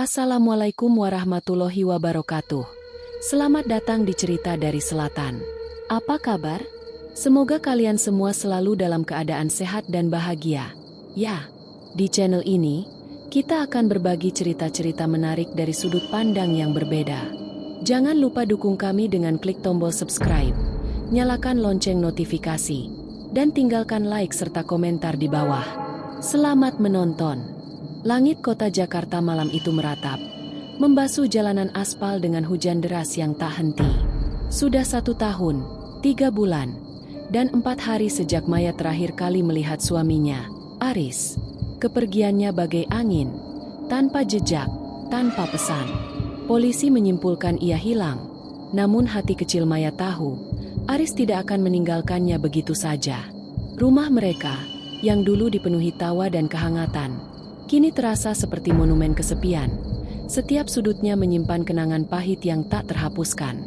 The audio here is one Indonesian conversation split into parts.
Assalamualaikum warahmatullahi wabarakatuh. Selamat datang di Cerita dari Selatan. Apa kabar? Semoga kalian semua selalu dalam keadaan sehat dan bahagia. Ya, di channel ini, kita akan berbagi cerita-cerita menarik dari sudut pandang yang berbeda. Jangan lupa dukung kami dengan klik tombol subscribe, nyalakan lonceng notifikasi, dan tinggalkan like serta komentar di bawah. Selamat menonton. Langit kota Jakarta malam itu meratap, membasuh jalanan aspal dengan hujan deras yang tak henti. Sudah 1 tahun, 3 bulan, dan 4 hari sejak Maya terakhir kali melihat suaminya, Aris. Kepergiannya bagai angin, tanpa jejak, tanpa pesan. Polisi menyimpulkan ia hilang, namun hati kecil Maya tahu, Aris tidak akan meninggalkannya begitu saja. Rumah mereka, yang dulu dipenuhi tawa dan kehangatan, kini terasa seperti monumen kesepian. Setiap sudutnya menyimpan kenangan pahit yang tak terhapuskan.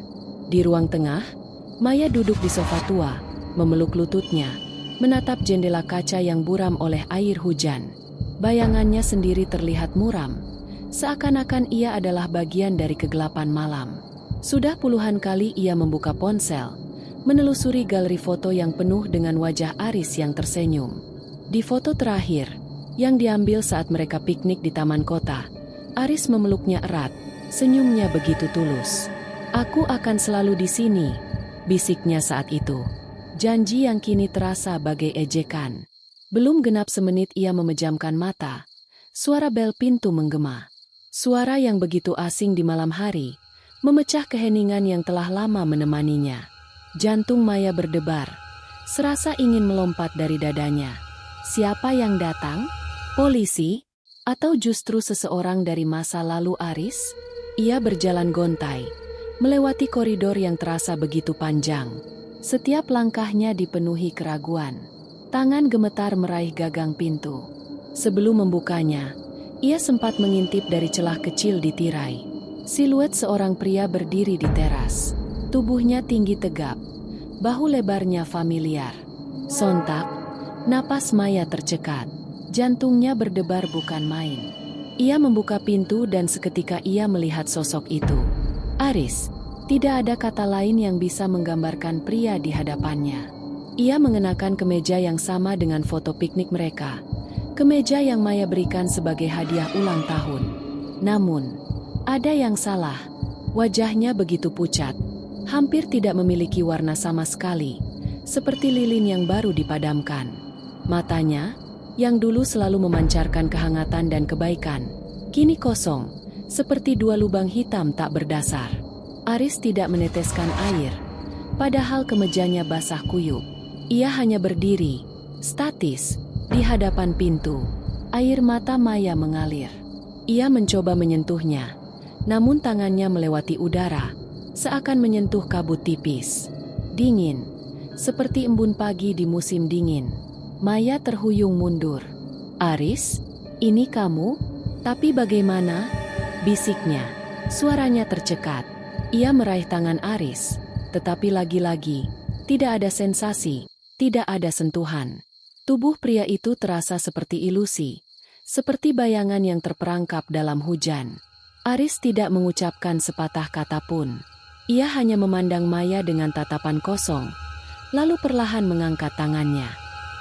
Di ruang tengah, Maya duduk di sofa tua, memeluk lututnya, menatap jendela kaca yang buram oleh air hujan. Bayangannya sendiri terlihat muram, seakan-akan ia adalah bagian dari kegelapan malam. Sudah puluhan kali ia membuka ponsel, menelusuri galeri foto yang penuh dengan wajah Aris yang tersenyum. Di foto terakhir, yang diambil saat mereka piknik di taman kota, Aris memeluknya erat, senyumnya begitu tulus. "Aku akan selalu di sini," bisiknya saat itu. Janji yang kini terasa bagai ejekan. Belum genap semenit ia memejamkan mata. Suara bel pintu menggema. Suara yang begitu asing di malam hari, memecah keheningan yang telah lama menemaninya. Jantung Maya berdebar, serasa ingin melompat dari dadanya. Siapa yang datang? Polisi? Atau justru seseorang dari masa lalu Aris? Ia berjalan gontai, melewati koridor yang terasa begitu panjang. Setiap langkahnya dipenuhi keraguan. Tangan gemetar meraih gagang pintu. Sebelum membukanya, ia sempat mengintip dari celah kecil di tirai. Siluet seorang pria berdiri di teras. Tubuhnya tinggi tegap, bahu lebarnya familiar. Sontak, napas Maya tercekat. Jantungnya berdebar bukan main. Ia membuka pintu dan seketika ia melihat sosok itu. Aris. Tidak ada kata lain yang bisa menggambarkan pria di hadapannya. Ia mengenakan kemeja yang sama dengan foto piknik mereka. Kemeja yang Maya berikan sebagai hadiah ulang tahun. Namun, ada yang salah. Wajahnya begitu pucat, hampir tidak memiliki warna sama sekali, seperti lilin yang baru dipadamkan. Matanya, yang dulu selalu memancarkan kehangatan dan kebaikan, kini kosong, seperti 2 lubang hitam tak berdasar. Aris tidak meneteskan air, padahal kemejanya basah kuyup. Ia hanya berdiri, statis, di hadapan pintu. Air mata Maya mengalir. Ia mencoba menyentuhnya, namun tangannya melewati udara, seakan menyentuh kabut tipis. Dingin, seperti embun pagi di musim dingin. Maya terhuyung mundur. "Aris, ini kamu? Tapi bagaimana?" bisiknya. Suaranya tercekat. Ia meraih tangan Aris, tetapi lagi-lagi, tidak ada sensasi, tidak ada sentuhan. Tubuh pria itu terasa seperti ilusi, seperti bayangan yang terperangkap dalam hujan. Aris tidak mengucapkan sepatah kata pun. Ia hanya memandang Maya dengan tatapan kosong, lalu perlahan mengangkat tangannya.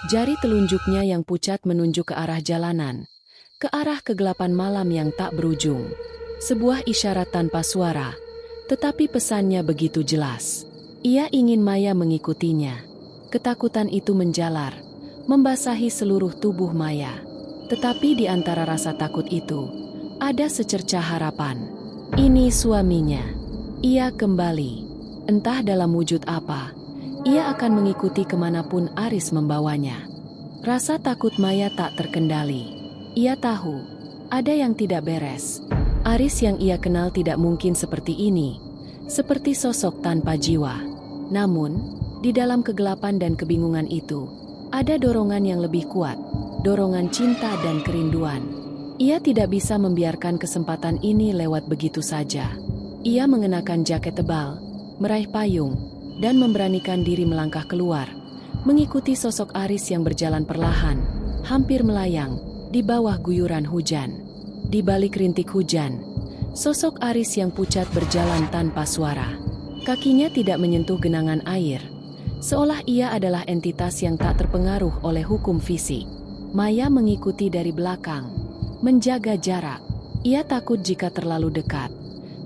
Jari telunjuknya yang pucat menunjuk ke arah jalanan, ke arah kegelapan malam yang tak berujung. Sebuah isyarat tanpa suara, tetapi pesannya begitu jelas. Ia ingin Maya mengikutinya. Ketakutan itu menjalar, membasahi seluruh tubuh Maya. Tetapi di antara rasa takut itu, ada secercah harapan. Ini suaminya. Ia kembali. Entah dalam wujud apa. Ia akan mengikuti kemanapun Aris membawanya. Rasa takut Maya tak terkendali. Ia tahu, ada yang tidak beres. Aris yang ia kenal tidak mungkin seperti ini, seperti sosok tanpa jiwa. Namun, di dalam kegelapan dan kebingungan itu, ada dorongan yang lebih kuat, dorongan cinta dan kerinduan. Ia tidak bisa membiarkan kesempatan ini lewat begitu saja. Ia mengenakan jaket tebal, meraih payung, dan memberanikan diri melangkah keluar, mengikuti sosok Aris yang berjalan perlahan, hampir melayang, di bawah guyuran hujan. Di balik rintik hujan, sosok Aris yang pucat berjalan tanpa suara. Kakinya tidak menyentuh genangan air, seolah ia adalah entitas yang tak terpengaruh oleh hukum fisik. Maya mengikuti dari belakang, menjaga jarak. Ia takut jika terlalu dekat,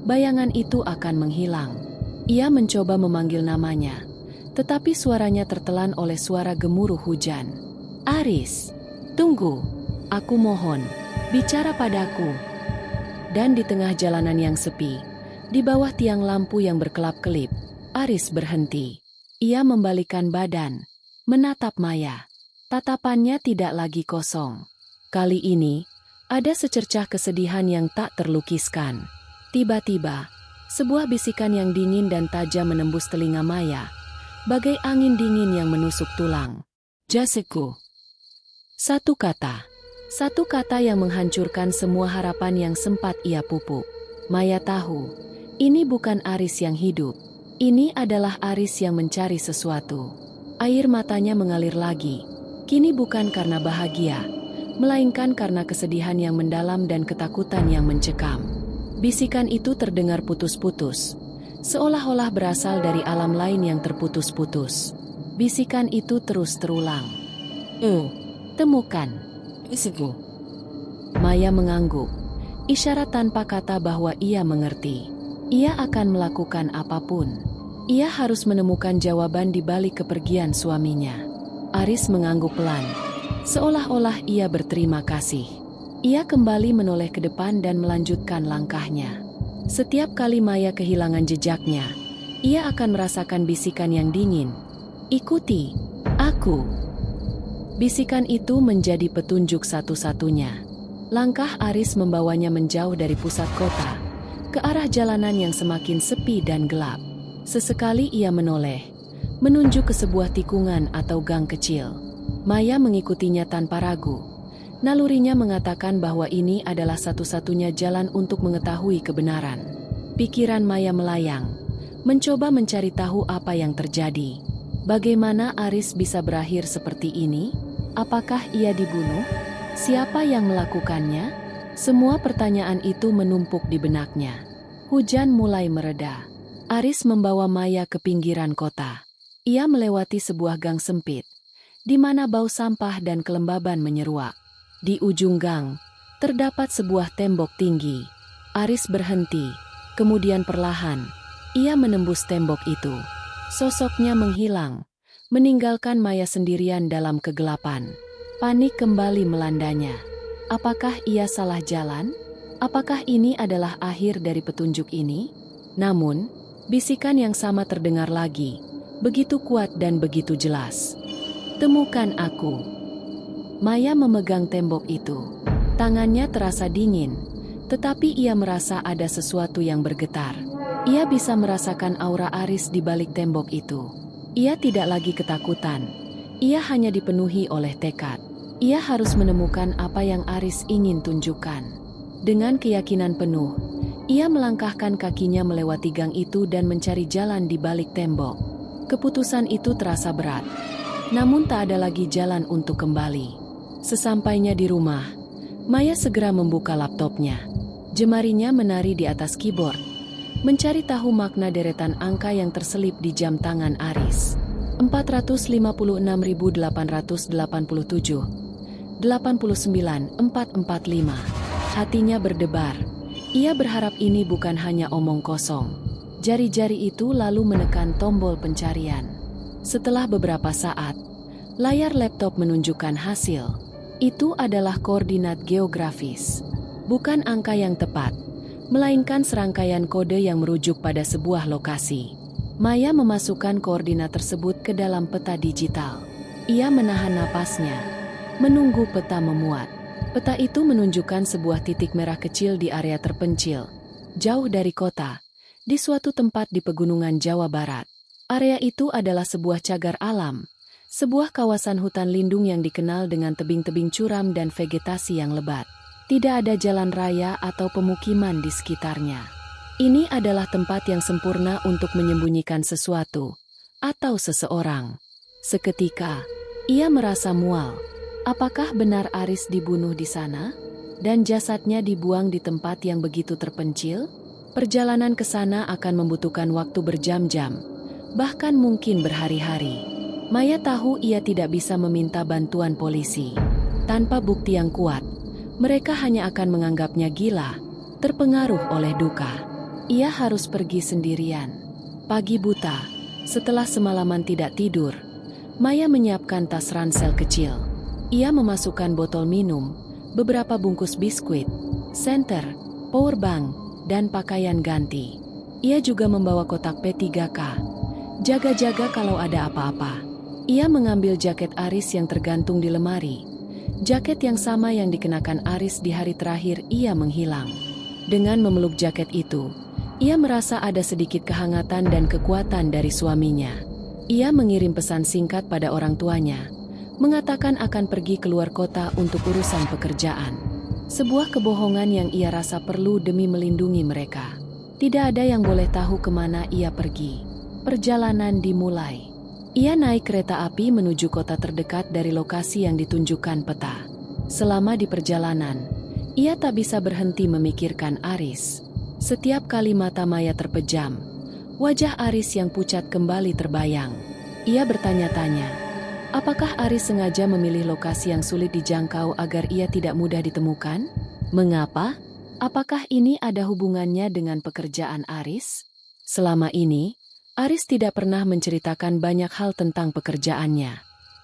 bayangan itu akan menghilang. Ia mencoba memanggil namanya, tetapi suaranya tertelan oleh suara gemuruh hujan. "Aris, tunggu, aku mohon, bicara padaku." Dan di tengah jalanan yang sepi, di bawah tiang lampu yang berkelap-kelip, Aris berhenti. Ia membalikkan badan, menatap Maya. Tatapannya tidak lagi kosong. Kali ini, ada secercah kesedihan yang tak terlukiskan. Tiba-tiba, sebuah bisikan yang dingin dan tajam menembus telinga Maya, bagai angin dingin yang menusuk tulang. "Jaseku." Satu kata yang menghancurkan semua harapan yang sempat ia pupuk. Maya tahu, ini bukan Aris yang hidup. Ini adalah Aris yang mencari sesuatu. Air matanya mengalir lagi. Kini bukan karena bahagia, melainkan karena kesedihan yang mendalam dan ketakutan yang mencekam. Bisikan itu terdengar putus-putus, seolah-olah berasal dari alam lain yang terputus-putus. Bisikan itu terus terulang. Temukan. Isiku." Maya mengangguk, isyarat tanpa kata bahwa ia mengerti. Ia akan melakukan apapun. Ia harus menemukan jawaban di balik kepergian suaminya. Aris mengangguk pelan, seolah-olah ia berterima kasih. Ia kembali menoleh ke depan dan melanjutkan langkahnya. Setiap kali Maya kehilangan jejaknya, ia akan merasakan bisikan yang dingin. "Ikuti aku." Bisikan itu menjadi petunjuk satu-satunya. Langkah Aris membawanya menjauh dari pusat kota, ke arah jalanan yang semakin sepi dan gelap. Sesekali ia menoleh, menunjuk ke sebuah tikungan atau gang kecil. Maya mengikutinya tanpa ragu. Nalurinya mengatakan bahwa ini adalah satu-satunya jalan untuk mengetahui kebenaran. Pikiran Maya melayang, mencoba mencari tahu apa yang terjadi. Bagaimana Aris bisa berakhir seperti ini? Apakah ia dibunuh? Siapa yang melakukannya? Semua pertanyaan itu menumpuk di benaknya. Hujan mulai mereda. Aris membawa Maya ke pinggiran kota. Ia melewati sebuah gang sempit, di mana bau sampah dan kelembaban menyeruak. Di ujung gang, terdapat sebuah tembok tinggi. Aris berhenti, kemudian perlahan, ia menembus tembok itu. Sosoknya menghilang, meninggalkan Maya sendirian dalam kegelapan. Panik kembali melandanya. Apakah ia salah jalan? Apakah ini adalah akhir dari petunjuk ini? Namun, bisikan yang sama terdengar lagi, begitu kuat dan begitu jelas. "Temukan aku." Maya memegang tembok itu. Tangannya terasa dingin, tetapi ia merasa ada sesuatu yang bergetar. Ia bisa merasakan aura Aris di balik tembok itu. Ia tidak lagi ketakutan. Ia hanya dipenuhi oleh tekad. Ia harus menemukan apa yang Aris ingin tunjukkan. Dengan keyakinan penuh, ia melangkahkan kakinya melewati gang itu dan mencari jalan di balik tembok. Keputusan itu terasa berat, namun tak ada lagi jalan untuk kembali. Sesampainya di rumah, Maya segera membuka laptopnya. Jemarinya menari di atas keyboard, mencari tahu makna deretan angka yang terselip di jam tangan Aris. 456.887, 89.445. Hatinya berdebar. Ia berharap ini bukan hanya omong kosong. Jari-jari itu lalu menekan tombol pencarian. Setelah beberapa saat, layar laptop menunjukkan hasil. Itu adalah koordinat geografis. Bukan angka yang tepat, melainkan serangkaian kode yang merujuk pada sebuah lokasi. Maya memasukkan koordinat tersebut ke dalam peta digital. Ia menahan napasnya, menunggu peta memuat. Peta itu menunjukkan sebuah titik merah kecil di area terpencil, jauh dari kota, di suatu tempat di pegunungan Jawa Barat. Area itu adalah sebuah cagar alam, sebuah kawasan hutan lindung yang dikenal dengan tebing-tebing curam dan vegetasi yang lebat. Tidak ada jalan raya atau pemukiman di sekitarnya. Ini adalah tempat yang sempurna untuk menyembunyikan sesuatu atau seseorang. Seketika, ia merasa mual. Apakah benar Aris dibunuh di sana? dan jasadnya dibuang di tempat yang begitu terpencil? Perjalanan ke sana akan membutuhkan waktu berjam-jam, bahkan mungkin berhari-hari. Maya tahu ia tidak bisa meminta bantuan polisi. Tanpa bukti yang kuat, mereka hanya akan menganggapnya gila, terpengaruh oleh duka. Ia harus pergi sendirian. Pagi buta, setelah semalaman tidak tidur, Maya menyiapkan tas ransel kecil. Ia memasukkan botol minum, beberapa bungkus biskuit, senter, powerbank, dan pakaian ganti. Ia juga membawa kotak P3K. Jaga-jaga kalau ada apa-apa. Ia mengambil jaket Aris yang tergantung di lemari. Jaket yang sama yang dikenakan Aris di hari terakhir ia menghilang. Dengan memeluk jaket itu, ia merasa ada sedikit kehangatan dan kekuatan dari suaminya. Ia mengirim pesan singkat pada orang tuanya, mengatakan akan pergi keluar kota untuk urusan pekerjaan. Sebuah kebohongan yang ia rasa perlu demi melindungi mereka. Tidak ada yang boleh tahu kemana ia pergi. Perjalanan dimulai. Ia naik kereta api menuju kota terdekat dari lokasi yang ditunjukkan peta. Selama di perjalanan, ia tak bisa berhenti memikirkan Aris. Setiap kali mata Maya terpejam, wajah Aris yang pucat kembali terbayang. Ia bertanya-tanya, apakah Aris sengaja memilih lokasi yang sulit dijangkau agar ia tidak mudah ditemukan? Mengapa? Apakah ini ada hubungannya dengan pekerjaan Aris? Selama ini, Aris tidak pernah menceritakan banyak hal tentang pekerjaannya.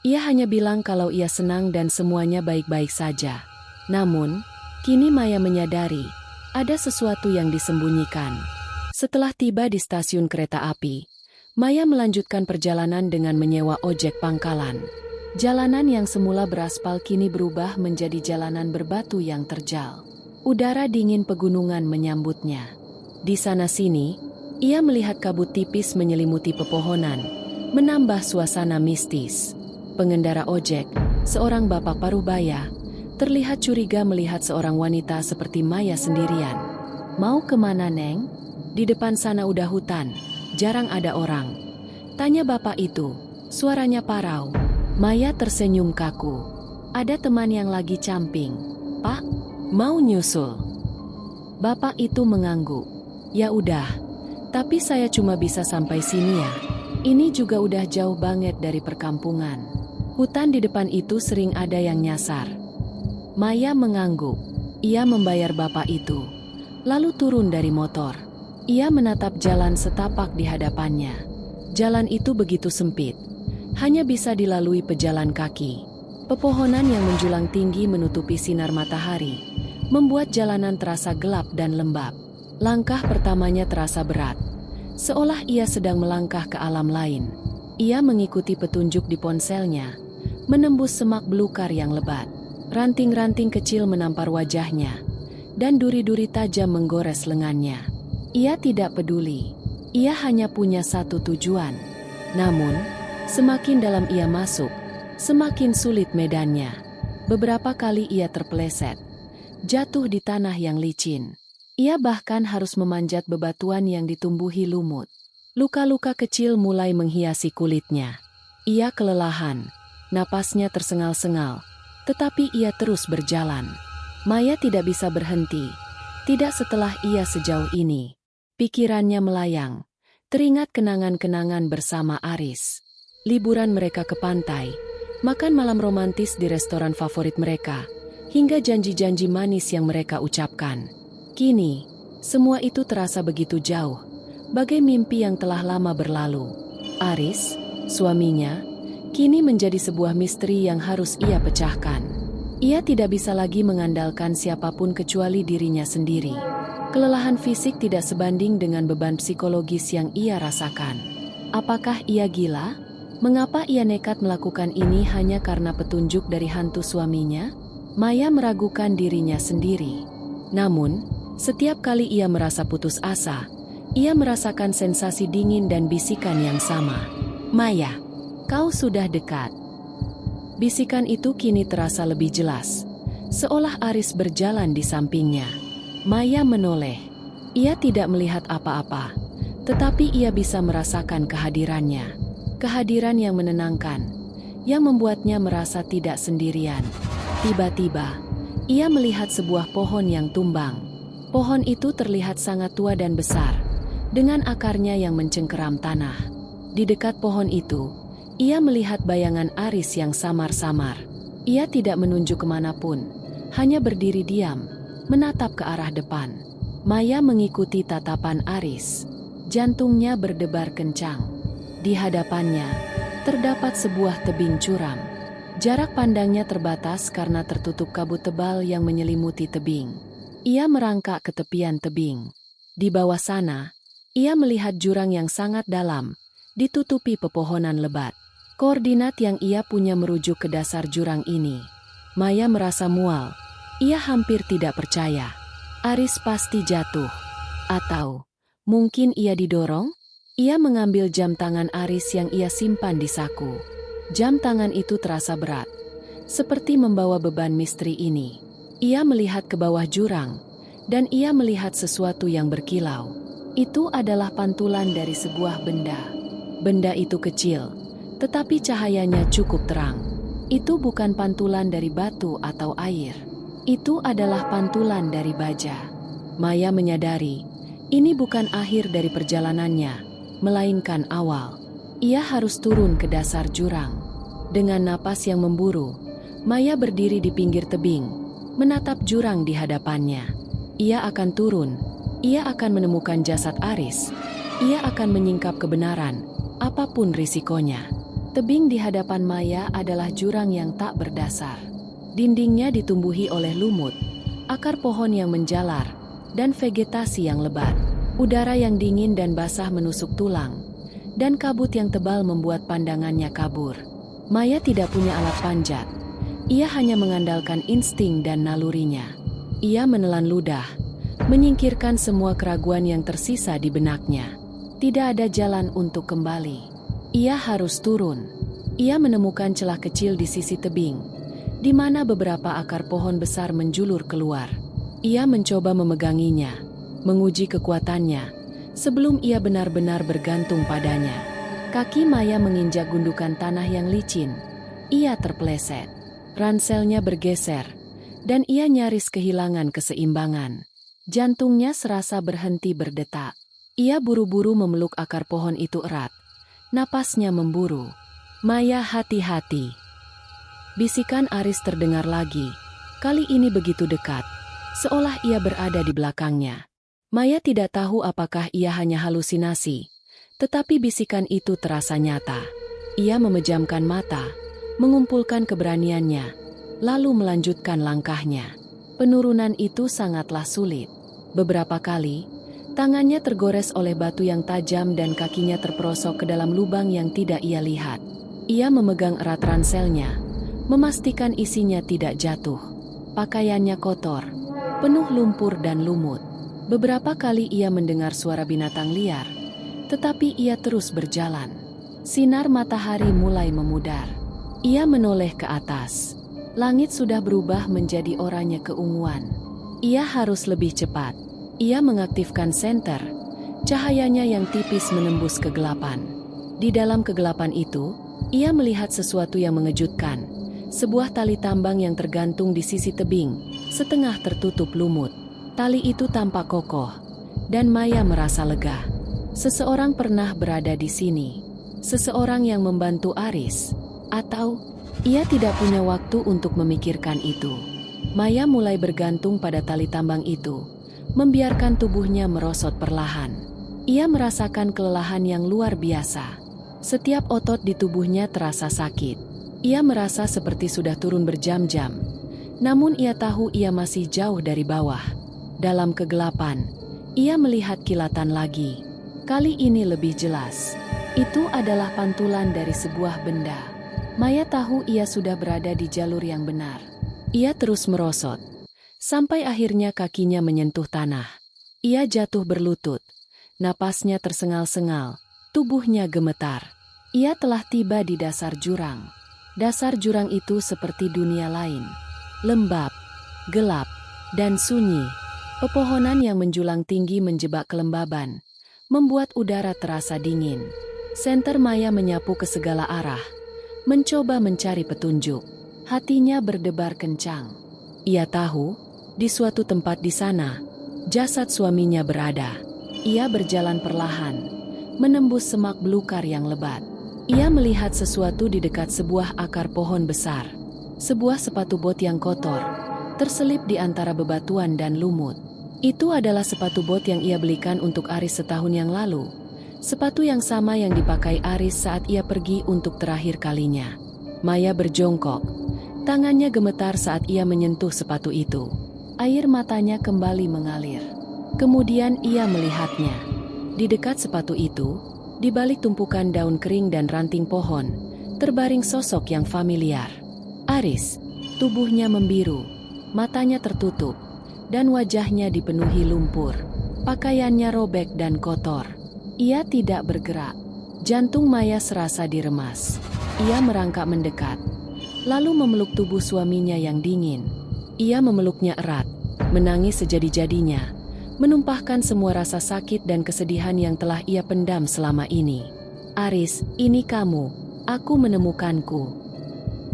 Ia hanya bilang kalau ia senang dan semuanya baik-baik saja. Namun, kini Maya menyadari, ada sesuatu yang disembunyikan. Setelah tiba di stasiun kereta api, Maya melanjutkan perjalanan dengan menyewa ojek pangkalan. Jalanan yang semula beraspal kini berubah menjadi jalanan berbatu yang terjal. Udara dingin pegunungan menyambutnya. Di sana-sini, ia melihat kabut tipis menyelimuti pepohonan, menambah suasana mistis. Pengendara ojek, seorang bapak parubaya, terlihat curiga melihat seorang wanita seperti Maya sendirian. Mau kemana, Neng? Di depan sana udah hutan. Jarang ada orang. Tanya bapak itu, suaranya parau. Maya tersenyum kaku. Ada teman yang lagi camping. Pak, mau nyusul? Bapak itu mengangguk. Ya udah, tapi saya cuma bisa sampai sini ya. Ini juga udah jauh banget dari perkampungan. Hutan di depan itu sering ada yang nyasar. Maya mengangguk. Ia membayar bapak itu, lalu turun dari motor. Ia menatap jalan setapak di hadapannya. Jalan itu begitu sempit, hanya bisa dilalui pejalan kaki. Pepohonan yang menjulang tinggi menutupi sinar matahari, membuat jalanan terasa gelap dan lembab. Langkah pertamanya terasa berat, seolah ia sedang melangkah ke alam lain. Ia mengikuti petunjuk di ponselnya, menembus semak belukar yang lebat. Ranting-ranting kecil menampar wajahnya, dan duri-duri tajam menggores lengannya. Ia tidak peduli, ia hanya punya satu tujuan. Namun, semakin dalam ia masuk, semakin sulit medannya. Beberapa kali ia terpeleset, jatuh di tanah yang licin. Ia bahkan harus memanjat bebatuan yang ditumbuhi lumut. Luka-luka kecil mulai menghiasi kulitnya. Ia kelelahan, napasnya tersengal-sengal, tetapi ia terus berjalan. Maya tidak bisa berhenti, tidak setelah ia sejauh ini. Pikirannya melayang, teringat kenangan-kenangan bersama Aris. Liburan mereka ke pantai, makan malam romantis di restoran favorit mereka, hingga janji-janji manis yang mereka ucapkan. Kini, semua itu terasa begitu jauh, bagai mimpi yang telah lama berlalu. Aris, suaminya, kini menjadi sebuah misteri yang harus ia pecahkan. Ia tidak bisa lagi mengandalkan siapapun kecuali dirinya sendiri. Kelelahan fisik tidak sebanding dengan beban psikologis yang ia rasakan. Apakah ia gila? Mengapa ia nekat melakukan ini hanya karena petunjuk dari hantu suaminya? Maya meragukan dirinya sendiri. Namun, setiap kali ia merasa putus asa, ia merasakan sensasi dingin dan bisikan yang sama. Maya, kau sudah dekat. Bisikan itu kini terasa lebih jelas, seolah Aris berjalan di sampingnya. Maya menoleh. Ia tidak melihat apa-apa, tetapi ia bisa merasakan kehadirannya. Kehadiran yang menenangkan, yang membuatnya merasa tidak sendirian. Tiba-tiba, Ia melihat sebuah pohon yang tumbang. Pohon itu terlihat sangat tua dan besar, dengan akarnya yang mencengkeram tanah. Di dekat pohon itu, ia melihat bayangan Aris yang samar-samar. Ia tidak menunjuk kemanapun, hanya berdiri diam, menatap ke arah depan. Maya mengikuti tatapan Aris. Jantungnya berdebar kencang. Di hadapannya, terdapat sebuah tebing curam. Jarak pandangnya terbatas karena tertutup kabut tebal yang menyelimuti tebing. Ia merangkak ke tepian tebing. Di bawah sana, ia melihat jurang yang sangat dalam, ditutupi pepohonan lebat. Koordinat yang ia punya merujuk ke dasar jurang ini. Maya merasa mual. Ia hampir tidak percaya. Aris pasti jatuh. Atau mungkin ia didorong? Ia mengambil jam tangan Aris yang ia simpan di saku. Jam tangan itu terasa berat, seperti membawa beban misteri ini. Ia melihat ke bawah jurang, dan ia melihat sesuatu yang berkilau. Itu adalah pantulan dari sebuah benda. Benda itu kecil, tetapi cahayanya cukup terang. Itu bukan pantulan dari batu atau air. Itu adalah pantulan dari baja. Maya menyadari, ini bukan akhir dari perjalanannya, melainkan awal. Ia harus turun ke dasar jurang. Dengan napas yang memburu, Maya berdiri di pinggir tebing, menatap jurang di hadapannya. Ia akan turun, ia akan menemukan jasad Aris, ia akan menyingkap kebenaran, apapun risikonya. Tebing di hadapan Maya adalah jurang yang tak berdasar. Dindingnya ditumbuhi oleh lumut, akar pohon yang menjalar, dan vegetasi yang lebat. Udara yang dingin dan basah menusuk tulang, dan kabut yang tebal membuat pandangannya kabur. Maya tidak punya alat panjat. Ia hanya mengandalkan insting dan nalurinya. Ia menelan ludah, menyingkirkan semua keraguan yang tersisa di benaknya. Tidak ada jalan untuk kembali. Ia harus turun. Ia menemukan celah kecil di sisi tebing, di mana beberapa akar pohon besar menjulur keluar. Ia mencoba memeganginya, menguji kekuatannya, sebelum ia benar-benar bergantung padanya. Kaki Maya menginjak gundukan tanah yang licin. Ia terpeleset. Ranselnya bergeser, dan ia nyaris kehilangan keseimbangan. Jantungnya serasa berhenti berdetak. Ia buru-buru memeluk akar pohon itu erat. Napasnya memburu. Maya, hati-hati. Bisikan Aris terdengar lagi. Kali ini begitu dekat, seolah ia berada di belakangnya. Maya tidak tahu apakah ia hanya halusinasi. Tetapi bisikan itu terasa nyata. Ia memejamkan mata, mengumpulkan keberaniannya, lalu melanjutkan langkahnya. Penurunan itu sangatlah sulit. Beberapa kali, tangannya tergores oleh batu yang tajam dan kakinya terperosok ke dalam lubang yang tidak ia lihat. Ia memegang erat ranselnya, memastikan isinya tidak jatuh. Pakaiannya kotor, penuh lumpur dan lumut. Beberapa kali ia mendengar suara binatang liar, tetapi ia terus berjalan. Sinar matahari mulai memudar. Ia menoleh ke atas. Langit sudah berubah menjadi oranye keunguan. Ia harus lebih cepat. Ia mengaktifkan senter. Cahayanya yang tipis menembus kegelapan. Di dalam kegelapan itu, ia melihat sesuatu yang mengejutkan. Sebuah tali tambang yang tergantung di sisi tebing, setengah tertutup lumut. Tali itu tampak kokoh, dan Maya merasa lega. Seseorang pernah berada di sini. Seseorang yang membantu Aris. Atau, ia tidak punya waktu untuk memikirkan itu. Maya mulai bergantung pada tali tambang itu, membiarkan tubuhnya merosot perlahan. Ia merasakan kelelahan yang luar biasa. Setiap otot di tubuhnya terasa sakit. Ia merasa seperti sudah turun berjam-jam. Namun ia tahu ia masih jauh dari bawah. Dalam kegelapan, ia melihat kilatan lagi. Kali ini lebih jelas. Itu adalah pantulan dari sebuah benda. Maya tahu ia sudah berada di jalur yang benar. Ia terus merosot, sampai akhirnya kakinya menyentuh tanah. Ia jatuh berlutut. Napasnya tersengal-sengal, tubuhnya gemetar. Ia telah tiba di dasar jurang. Dasar jurang itu seperti dunia lain. Lembab, gelap, dan sunyi. Pepohonan yang menjulang tinggi menjebak kelembaban, membuat udara terasa dingin. Senter Maya menyapu ke segala arah, mencoba mencari petunjuk. Hatinya berdebar kencang. Ia tahu, di suatu tempat di sana, jasad suaminya berada. Ia berjalan perlahan, menembus semak belukar yang lebat. Ia melihat sesuatu di dekat sebuah akar pohon besar. Sebuah sepatu bot yang kotor, terselip di antara bebatuan dan lumut. Itu adalah sepatu bot yang ia belikan untuk Aris setahun yang lalu. Sepatu yang sama yang dipakai Aris saat ia pergi untuk terakhir kalinya. Maya berjongkok. Tangannya gemetar saat ia menyentuh sepatu itu. Air matanya kembali mengalir. Kemudian ia melihatnya. Di dekat sepatu itu, di balik tumpukan daun kering dan ranting pohon, terbaring sosok yang familiar. Aris, tubuhnya membiru, matanya tertutup, dan wajahnya dipenuhi lumpur. Pakaiannya robek dan kotor. Ia tidak bergerak. Jantung Maya serasa diremas. Ia merangkak mendekat, lalu memeluk tubuh suaminya yang dingin. Ia memeluknya erat, menangis sejadi-jadinya, menumpahkan semua rasa sakit dan kesedihan yang telah ia pendam selama ini. Aris, ini kamu, aku menemukanku.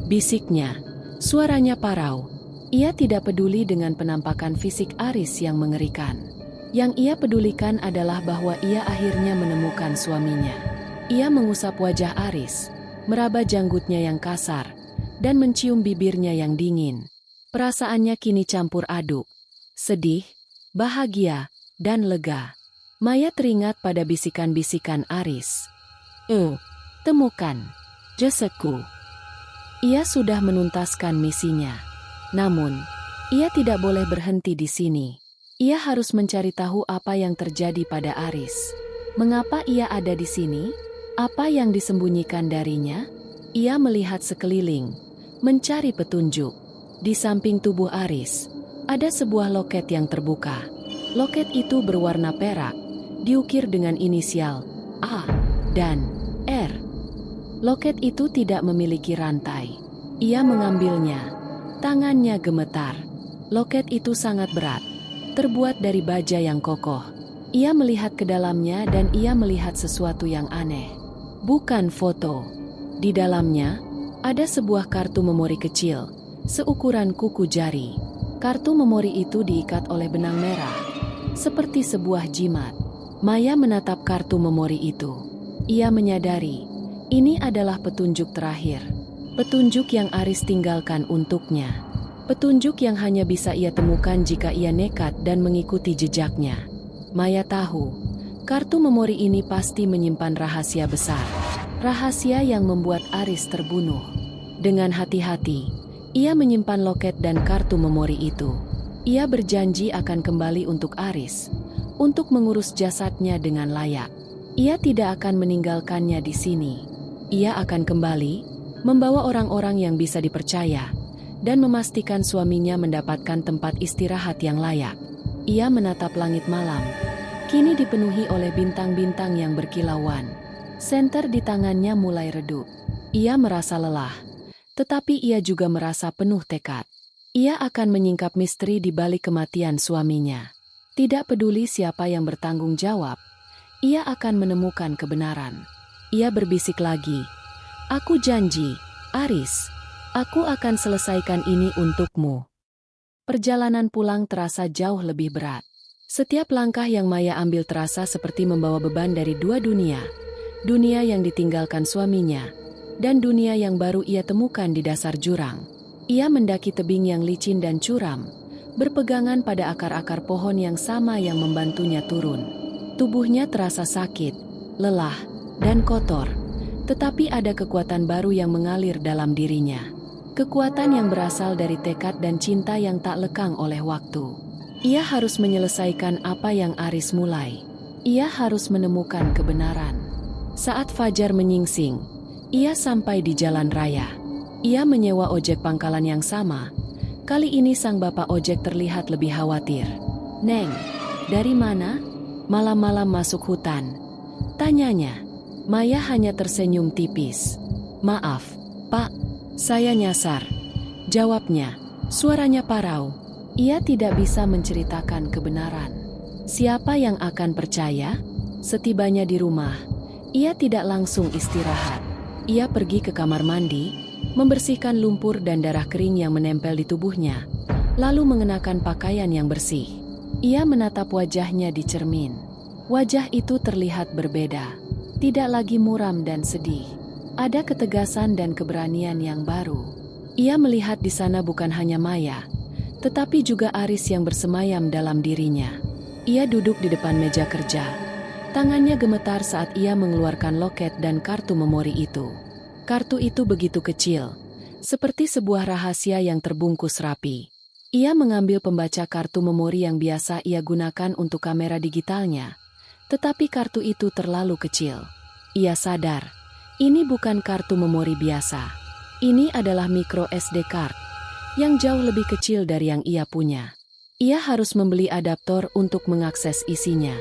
Bisiknya, suaranya parau. Ia tidak peduli dengan penampakan fisik Aris yang mengerikan. Yang ia pedulikan adalah bahwa ia akhirnya menemukan suaminya. Ia mengusap wajah Aris, meraba janggutnya yang kasar, dan mencium bibirnya yang dingin. Perasaannya kini campur aduk, sedih, bahagia, dan lega. Maya teringat pada bisikan-bisikan Aris. Temukan jasadku. Ia sudah menuntaskan misinya. Namun, ia tidak boleh berhenti di sini. Ia harus mencari tahu apa yang terjadi pada Aris. Mengapa ia ada di sini? Apa yang disembunyikan darinya? Ia melihat sekeliling, mencari petunjuk. Di samping tubuh Aris, ada sebuah loket yang terbuka. Loket itu berwarna perak, diukir dengan inisial A dan R. Loket itu tidak memiliki rantai. Ia mengambilnya. Tangannya gemetar. Loket itu sangat berat, terbuat dari baja yang kokoh. Ia melihat ke dalamnya dan ia melihat sesuatu yang aneh. Bukan foto. Di dalamnya, ada sebuah kartu memori kecil, seukuran kuku jari. Kartu memori itu diikat oleh benang merah, seperti sebuah jimat. Maya menatap kartu memori itu. Ia menyadari, ini adalah petunjuk terakhir. Petunjuk yang Aris tinggalkan untuknya. Petunjuk yang hanya bisa ia temukan jika ia nekat dan mengikuti jejaknya. Maya tahu, kartu memori ini pasti menyimpan rahasia besar. Rahasia yang membuat Aris terbunuh. Dengan hati-hati, ia menyimpan loket dan kartu memori itu. Ia berjanji akan kembali untuk Aris, untuk mengurus jasadnya dengan layak. Ia tidak akan meninggalkannya di sini. Ia akan kembali, membawa orang-orang yang bisa dipercaya, dan memastikan suaminya mendapatkan tempat istirahat yang layak. Ia menatap langit malam, kini dipenuhi oleh bintang-bintang yang berkilauan. Senter di tangannya mulai redup. Ia merasa lelah, tetapi ia juga merasa penuh tekad. Ia akan menyingkap misteri di balik kematian suaminya. Tidak peduli siapa yang bertanggung jawab, ia akan menemukan kebenaran. Ia berbisik lagi, "Aku janji, Aris, aku akan selesaikan ini untukmu." Perjalanan pulang terasa jauh lebih berat. Setiap langkah yang Maya ambil terasa seperti membawa beban dari dua dunia. Dunia yang ditinggalkan suaminya, dan dunia yang baru ia temukan di dasar jurang. Ia mendaki tebing yang licin dan curam, berpegangan pada akar-akar pohon yang sama yang membantunya turun. Tubuhnya terasa sakit, lelah, dan kotor, tetapi ada kekuatan baru yang mengalir dalam dirinya. Kekuatan yang berasal dari tekad dan cinta yang tak lekang oleh waktu. Ia harus menyelesaikan apa yang Aris mulai. Ia harus menemukan kebenaran. Saat fajar menyingsing, ia sampai di jalan raya. Ia menyewa ojek pangkalan yang sama. Kali ini sang bapak ojek terlihat lebih khawatir. "Neng, dari mana? Malam-malam masuk hutan?" tanyanya. Maya hanya tersenyum tipis. "Maaf, Pak, saya nyasar," jawabnya. Suaranya parau. Ia tidak bisa menceritakan kebenaran. Siapa yang akan percaya? Setibanya di rumah, ia tidak langsung istirahat. Ia pergi ke kamar mandi, membersihkan lumpur dan darah kering yang menempel di tubuhnya, lalu mengenakan pakaian yang bersih. Ia menatap wajahnya di cermin. Wajah itu terlihat berbeda. Tidak lagi muram dan sedih. Ada ketegasan dan keberanian yang baru. Ia melihat di sana bukan hanya Maya, tetapi juga Aris yang bersemayam dalam dirinya. Ia duduk di depan meja kerja. Tangannya gemetar saat ia mengeluarkan loket dan kartu memori itu. Kartu itu begitu kecil, seperti sebuah rahasia yang terbungkus rapi. Ia mengambil pembaca kartu memori yang biasa ia gunakan untuk kamera digitalnya, tetapi kartu itu terlalu kecil. Ia sadar, ini bukan kartu memori biasa. Ini adalah micro SD card, yang jauh lebih kecil dari yang ia punya. Ia harus membeli adaptor untuk mengakses isinya.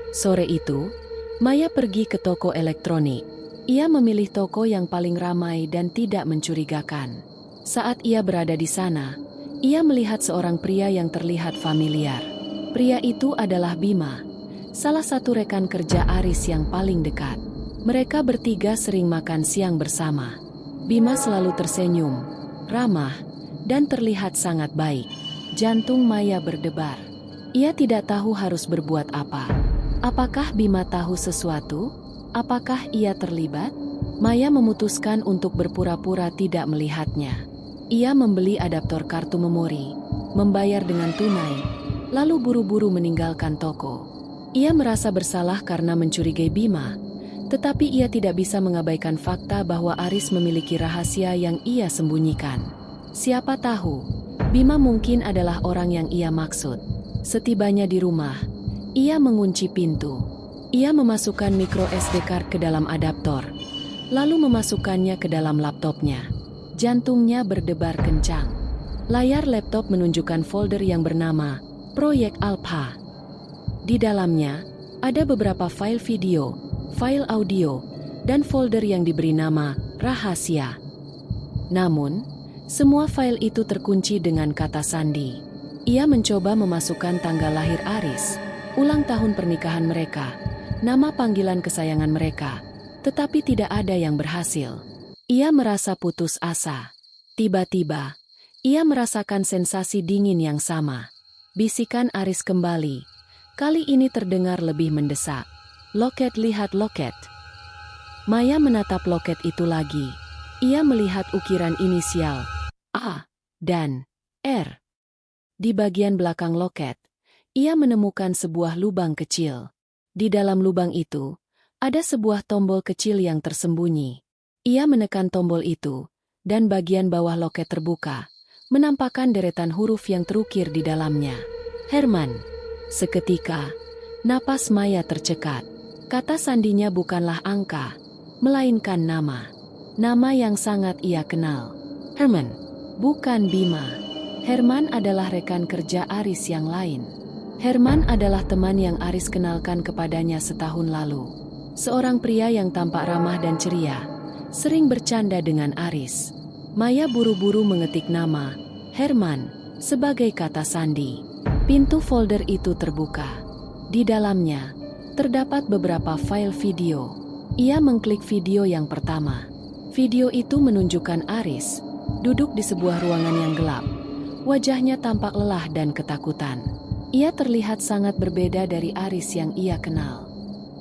Sore itu, Maya pergi ke toko elektronik. Ia memilih toko yang paling ramai dan tidak mencurigakan. Saat ia berada di sana, ia melihat seorang pria yang terlihat familiar. Pria itu adalah Bima, salah satu rekan kerja Aris yang paling dekat. Mereka bertiga sering makan siang bersama. Bima selalu tersenyum, ramah, dan terlihat sangat baik. Jantung Maya berdebar. Ia tidak tahu harus berbuat apa. Apakah Bima tahu sesuatu? Apakah ia terlibat? Maya memutuskan untuk berpura-pura tidak melihatnya. Ia membeli adaptor kartu memori, membayar dengan tunai, lalu buru-buru meninggalkan toko. Ia merasa bersalah karena mencurigai Bima, tetapi ia tidak bisa mengabaikan fakta bahwa Aris memiliki rahasia yang ia sembunyikan. Siapa tahu, Bima mungkin adalah orang yang ia maksud. Setibanya di rumah, ia mengunci pintu. Ia memasukkan micro SD card ke dalam adaptor, lalu memasukkannya ke dalam laptopnya. Jantungnya berdebar kencang. Layar laptop menunjukkan folder yang bernama Proyek Alpha. Di dalamnya, ada beberapa file video, file audio, dan folder yang diberi nama Rahasia. Namun, semua file itu terkunci dengan kata sandi. Ia mencoba memasukkan tanggal lahir Aris, ulang tahun pernikahan mereka, nama panggilan kesayangan mereka, tetapi tidak ada yang berhasil. Ia merasa putus asa. Tiba-tiba, ia merasakan sensasi dingin yang sama. Bisikan Aris kembali. Kali ini terdengar lebih mendesak. Loket, lihat loket. Maya menatap loket itu lagi. Ia melihat ukiran inisial A dan R. Di bagian belakang loket, ia menemukan sebuah lubang kecil. Di dalam lubang itu, ada sebuah tombol kecil yang tersembunyi. Ia menekan tombol itu, dan bagian bawah loket terbuka, menampakkan deretan huruf yang terukir di dalamnya. Herman. Seketika, napas Maya tercekat. Kata sandinya bukanlah angka, melainkan nama. Nama yang sangat ia kenal. Herman. Bukan Bima. Herman adalah rekan kerja Aris yang lain. Herman adalah teman yang Aris kenalkan kepadanya setahun lalu. Seorang pria yang tampak ramah dan ceria, sering bercanda dengan Aris. Maya buru-buru mengetik nama Herman sebagai kata sandi. Pintu folder itu terbuka. Di dalamnya, terdapat beberapa file video. Ia mengklik video yang pertama. Video itu menunjukkan Aris duduk di sebuah ruangan yang gelap. Wajahnya tampak lelah dan ketakutan. Ia terlihat sangat berbeda dari Aris yang ia kenal.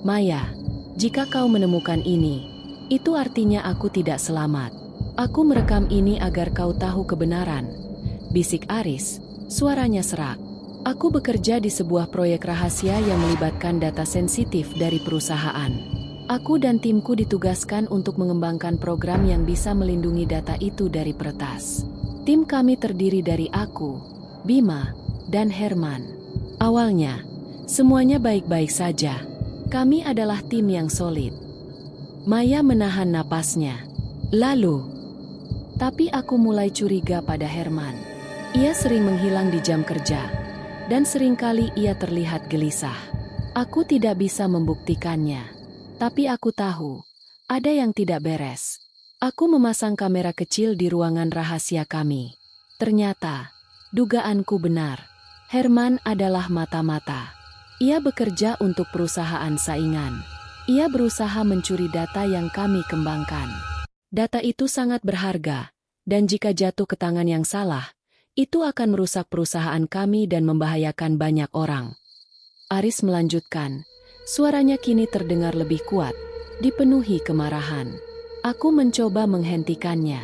Maya, jika kau menemukan ini, itu artinya aku tidak selamat. Aku merekam ini agar kau tahu kebenaran. Bisik Aris, suaranya serak. Aku bekerja di sebuah proyek rahasia yang melibatkan data sensitif dari perusahaan. Aku dan timku ditugaskan untuk mengembangkan program yang bisa melindungi data itu dari peretas. Tim kami terdiri dari aku, Bima, dan Herman. Awalnya, semuanya baik-baik saja. Kami adalah tim yang solid. Maya menahan napasnya. Tapi aku mulai curiga pada Herman. Ia sering menghilang di jam kerja, dan seringkali ia terlihat gelisah. Aku tidak bisa membuktikannya, tapi aku tahu, ada yang tidak beres. Aku memasang kamera kecil di ruangan rahasia kami. Ternyata, dugaanku benar. Herman adalah mata-mata. Ia bekerja untuk perusahaan saingan. Ia berusaha mencuri data yang kami kembangkan. Data itu sangat berharga, dan jika jatuh ke tangan yang salah, Itu akan merusak perusahaan kami dan membahayakan banyak orang. Aris melanjutkan. Suaranya kini terdengar lebih kuat, dipenuhi kemarahan. Aku mencoba menghentikannya.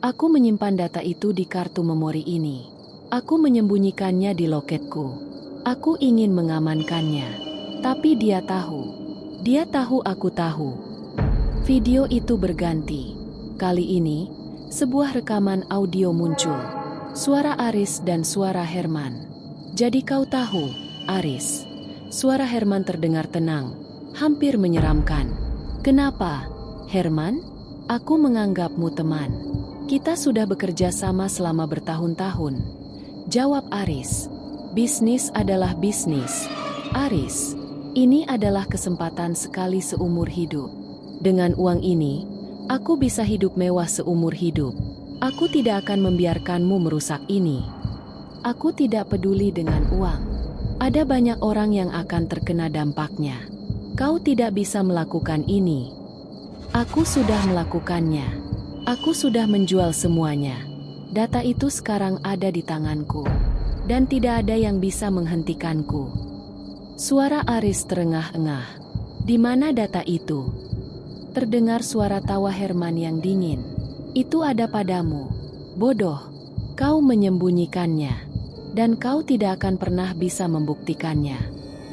Aku menyimpan data itu di kartu memori ini. Aku menyembunyikannya di loketku. Aku ingin mengamankannya. Tapi dia tahu. Dia tahu aku tahu. Video itu berganti. Kali ini, sebuah rekaman audio muncul. Suara Aris dan suara Herman. Jadi kau tahu, Aris. Suara Herman terdengar tenang, hampir menyeramkan. Kenapa, Herman? Aku menganggapmu teman. Kita sudah bekerja sama selama bertahun-tahun. Jawab Aris. Bisnis adalah bisnis. Aris, ini adalah kesempatan sekali seumur hidup. Dengan uang ini, aku bisa hidup mewah seumur hidup. Aku tidak akan membiarkanmu merusak ini. Aku tidak peduli dengan uang. Ada banyak orang yang akan terkena dampaknya. Kau tidak bisa melakukan ini. Aku sudah melakukannya. Aku sudah menjual semuanya. Data itu sekarang ada di tanganku. Dan tidak ada yang bisa menghentikanku. Suara Aris terengah-engah. Di mana data itu? Terdengar suara tawa Herman yang dingin. Itu ada padamu. Bodoh. Kau menyembunyikannya. Dan kau tidak akan pernah bisa membuktikannya.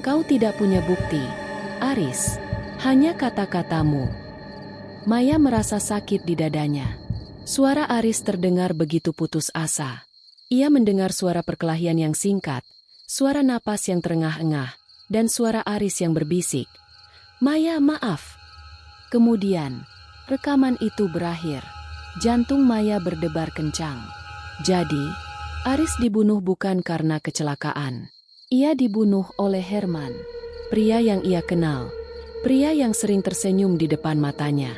Kau tidak punya bukti. Aris. Hanya kata-katamu. Maya merasa sakit di dadanya. Suara Aris terdengar begitu putus asa. Ia mendengar suara perkelahian yang singkat, suara napas yang terengah-engah, dan suara Aris yang berbisik. Maya, maaf. Kemudian, rekaman itu berakhir. Jantung Maya berdebar kencang. Jadi, Aris dibunuh bukan karena kecelakaan. Ia dibunuh oleh Herman, pria yang ia kenal, pria yang sering tersenyum di depan matanya.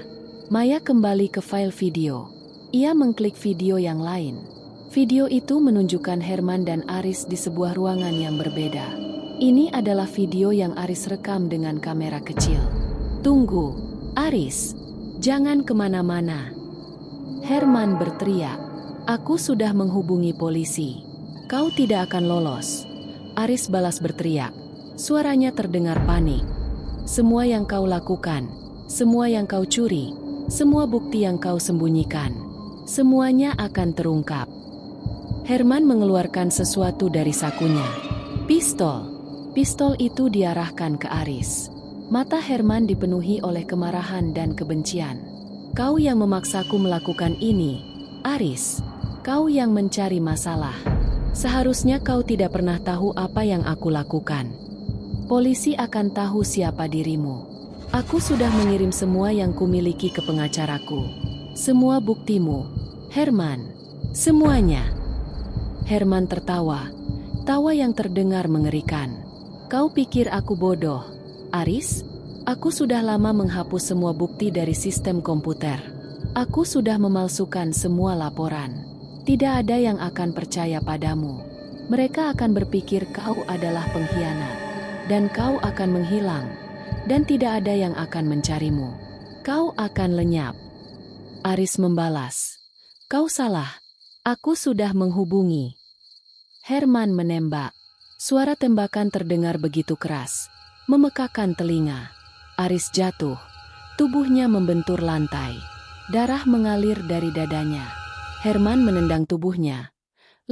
Maya kembali ke file video. Ia mengklik video yang lain. Video itu menunjukkan Herman dan Aris di sebuah ruangan yang berbeda. Ini adalah video yang Aris rekam dengan kamera kecil. Tunggu, Aris. Jangan kemana-mana. Herman berteriak. Aku sudah menghubungi polisi. Kau tidak akan lolos. Aris balas berteriak. Suaranya terdengar panik. Semua yang kau lakukan, semua yang kau curi, semua bukti yang kau sembunyikan, semuanya akan terungkap. Herman mengeluarkan sesuatu dari sakunya. Pistol. Pistol itu diarahkan ke Aris. Mata Herman dipenuhi oleh kemarahan dan kebencian. Kau yang memaksaku melakukan ini, Aris. Kau yang mencari masalah. Seharusnya kau tidak pernah tahu apa yang aku lakukan. Polisi akan tahu siapa dirimu. Aku sudah mengirim semua yang kumiliki ke pengacaraku. Semua buktimu, Herman. Semuanya. Herman tertawa. Tawa yang terdengar mengerikan. Kau pikir aku bodoh, Aris? Aku sudah lama menghapus semua bukti dari sistem komputer. Aku sudah memalsukan semua laporan. Tidak ada yang akan percaya padamu. Mereka akan berpikir kau adalah pengkhianat. Dan kau akan menghilang. Dan tidak ada yang akan mencarimu. Kau akan lenyap. Aris membalas. Kau salah. Aku sudah menghubungi. Herman menembak. Suara tembakan terdengar begitu keras, memekakan telinga. Aris jatuh, tubuhnya membentur lantai. Darah mengalir dari dadanya. Herman menendang tubuhnya.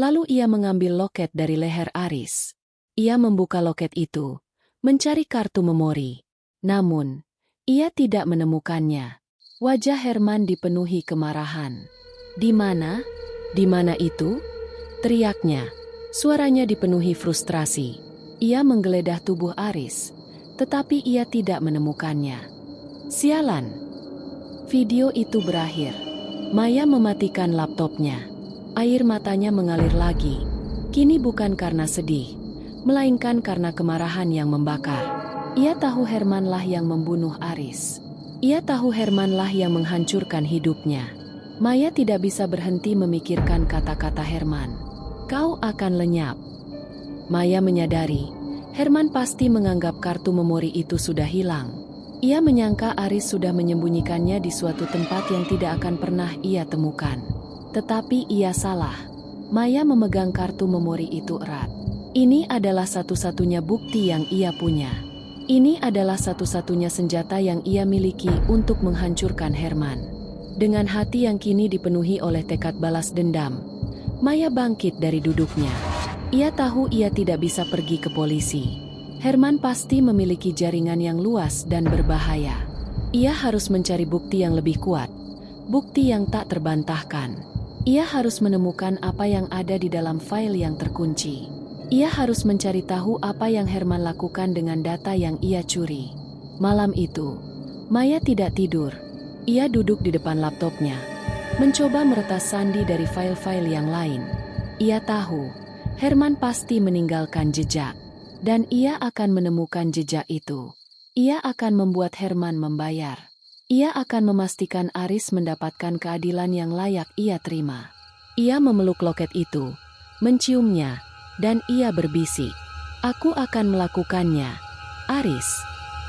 Lalu ia mengambil loket dari leher Aris. Ia membuka loket itu, mencari kartu memori. Namun, ia tidak menemukannya. Wajah Herman dipenuhi kemarahan. Di mana? Di mana itu? Teriaknya. Suaranya dipenuhi frustrasi. Ia menggeledah tubuh Aris, tetapi ia tidak menemukannya. Sialan. Video itu berakhir. Maya mematikan laptopnya. Air matanya mengalir lagi. Kini bukan karena sedih, melainkan karena kemarahan yang membakar. Ia tahu Hermanlah yang membunuh Aris. Ia tahu Hermanlah yang menghancurkan hidupnya. Maya tidak bisa berhenti memikirkan kata-kata Herman. Kau akan lenyap. Maya menyadari, Herman pasti menganggap kartu memori itu sudah hilang. Ia menyangka Aris sudah menyembunyikannya di suatu tempat yang tidak akan pernah ia temukan. Tetapi ia salah. Maya memegang kartu memori itu erat. Ini adalah satu-satunya bukti yang ia punya. Ini adalah satu-satunya senjata yang ia miliki untuk menghancurkan Herman. Dengan hati yang kini dipenuhi oleh tekad balas dendam, Maya bangkit dari duduknya. Ia tahu ia tidak bisa pergi ke polisi. Herman pasti memiliki jaringan yang luas dan berbahaya. Ia harus mencari bukti yang lebih kuat, bukti yang tak terbantahkan. Ia harus menemukan apa yang ada di dalam file yang terkunci. Ia harus mencari tahu apa yang Herman lakukan dengan data yang ia curi. Malam itu, Maya tidak tidur. Ia duduk di depan laptopnya, mencoba meretas sandi dari file-file yang lain. Ia tahu, Herman pasti meninggalkan jejak, dan ia akan menemukan jejak itu. Ia akan membuat Herman membayar. Ia akan memastikan Aris mendapatkan keadilan yang layak ia terima. Ia memeluk loket itu, menciumnya, dan ia berbisik, "Aku akan melakukannya, Aris.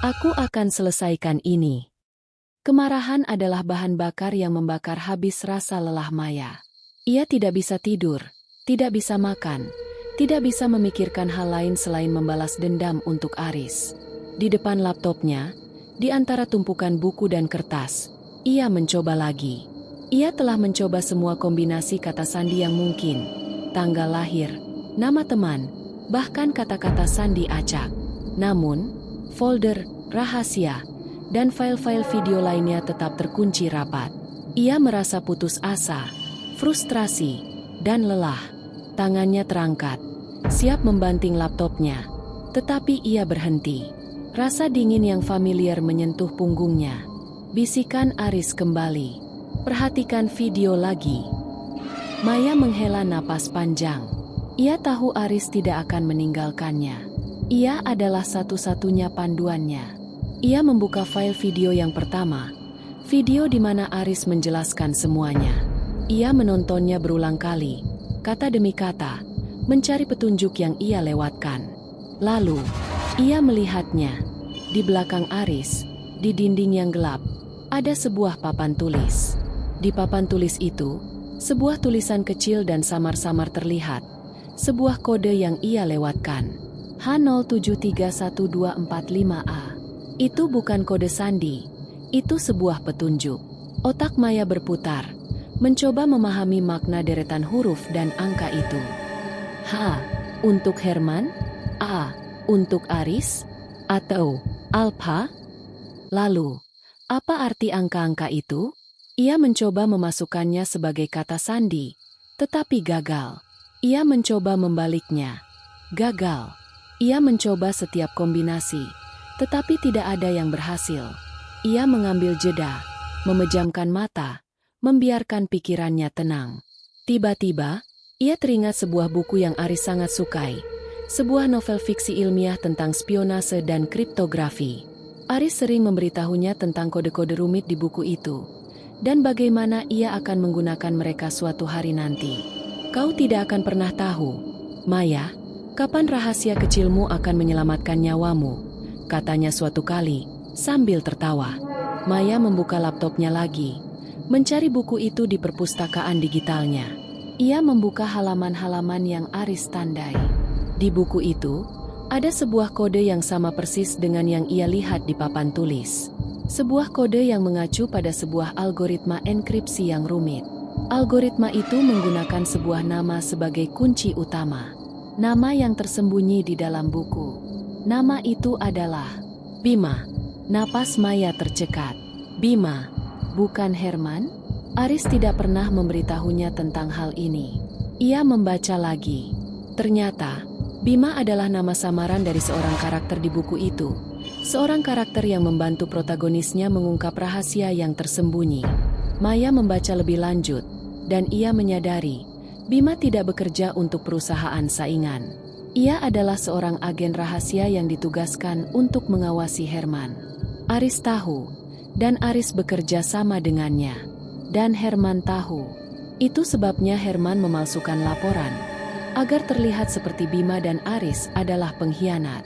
Aku akan selesaikan ini." Kemarahan adalah bahan bakar yang membakar habis rasa lelah Maya. Ia tidak bisa tidur, tidak bisa makan, tidak bisa memikirkan hal lain selain membalas dendam untuk Aris. Di depan laptopnya, di antara tumpukan buku dan kertas, ia mencoba lagi. Ia telah mencoba semua kombinasi kata sandi yang mungkin, tanggal lahir, nama teman, bahkan kata-kata sandi acak. Namun, folder, rahasia, dan file-file video lainnya tetap terkunci rapat. Ia merasa putus asa, frustrasi, dan lelah. Tangannya terangkat, siap membanting laptopnya. Tetapi ia berhenti. Rasa dingin yang familiar menyentuh punggungnya. Bisikan Aris kembali, "Perhatikan video lagi." Maya menghela napas panjang. Ia tahu Aris tidak akan meninggalkannya. Ia adalah satu-satunya panduannya. Ia membuka file video yang pertama, video di mana Aris menjelaskan semuanya. Ia menontonnya berulang kali, kata demi kata, mencari petunjuk yang ia lewatkan. Lalu, ia melihatnya. Di belakang Aris, di dinding yang gelap, ada sebuah papan tulis. Di papan tulis itu, sebuah tulisan kecil dan samar-samar terlihat. Sebuah kode yang ia lewatkan. H073125A. Itu bukan kode sandi. Itu sebuah petunjuk. Otak Maya berputar, mencoba memahami makna deretan huruf dan angka itu. H. Untuk Herman? A. Untuk Aris? Atau Alpha? Lalu, apa arti angka-angka itu? Ia mencoba memasukkannya sebagai kata sandi, tetapi gagal. Ia mencoba membaliknya. Gagal. Ia mencoba setiap kombinasi, tetapi tidak ada yang berhasil. Ia mengambil jeda, memejamkan mata, membiarkan pikirannya tenang. Tiba-tiba, ia teringat sebuah buku yang Aris sangat sukai. Sebuah novel fiksi ilmiah tentang spionase dan kriptografi. Aris sering memberitahunya tentang kode-kode rumit di buku itu, dan bagaimana ia akan menggunakan mereka suatu hari nanti. "Kau tidak akan pernah tahu, Maya, kapan rahasia kecilmu akan menyelamatkan nyawamu," katanya suatu kali, sambil tertawa. Maya membuka laptopnya lagi, mencari buku itu di perpustakaan digitalnya. Ia membuka halaman-halaman yang Aris tandai. Di buku itu, ada sebuah kode yang sama persis dengan yang ia lihat di papan tulis. Sebuah kode yang mengacu pada sebuah algoritma enkripsi yang rumit. Algoritma itu menggunakan sebuah nama sebagai kunci utama. Nama yang tersembunyi di dalam buku. Nama itu adalah Bima. Napas Maya tercekat. Bima, bukan Herman? Aris tidak pernah memberitahunya tentang hal ini. Ia membaca lagi. Ternyata, Bima adalah nama samaran dari seorang karakter di buku itu. Seorang karakter yang membantu protagonisnya mengungkap rahasia yang tersembunyi. Maya membaca lebih lanjut, dan ia menyadari, Bima tidak bekerja untuk perusahaan saingan. Ia adalah seorang agen rahasia yang ditugaskan untuk mengawasi Herman. Aris tahu, dan Aris bekerja sama dengannya. Dan Herman tahu. Itu sebabnya Herman memalsukan laporan, agar terlihat seperti Bima dan Aris adalah pengkhianat.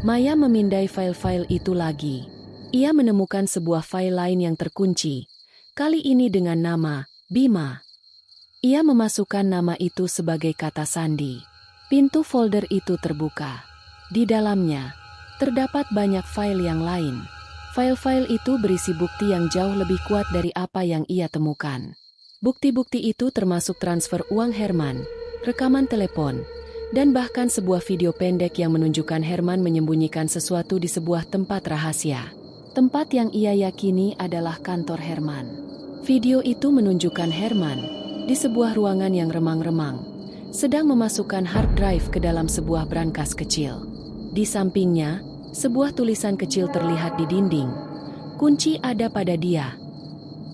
Maya memindai file-file itu lagi. Ia menemukan sebuah file lain yang terkunci, kali ini dengan nama Bima. Ia memasukkan nama itu sebagai kata sandi. Pintu folder itu terbuka. Di dalamnya, terdapat banyak file yang lain. File-file itu berisi bukti yang jauh lebih kuat dari apa yang ia temukan. Bukti-bukti itu termasuk transfer uang Herman, rekaman telepon, dan bahkan sebuah video pendek yang menunjukkan Herman menyembunyikan sesuatu di sebuah tempat rahasia. Tempat yang ia yakini adalah kantor Herman. Video itu menunjukkan Herman di sebuah ruangan yang remang-remang, sedang memasukkan hard drive ke dalam sebuah brankas kecil. Di sampingnya, sebuah tulisan kecil terlihat di dinding. Kunci ada pada dia.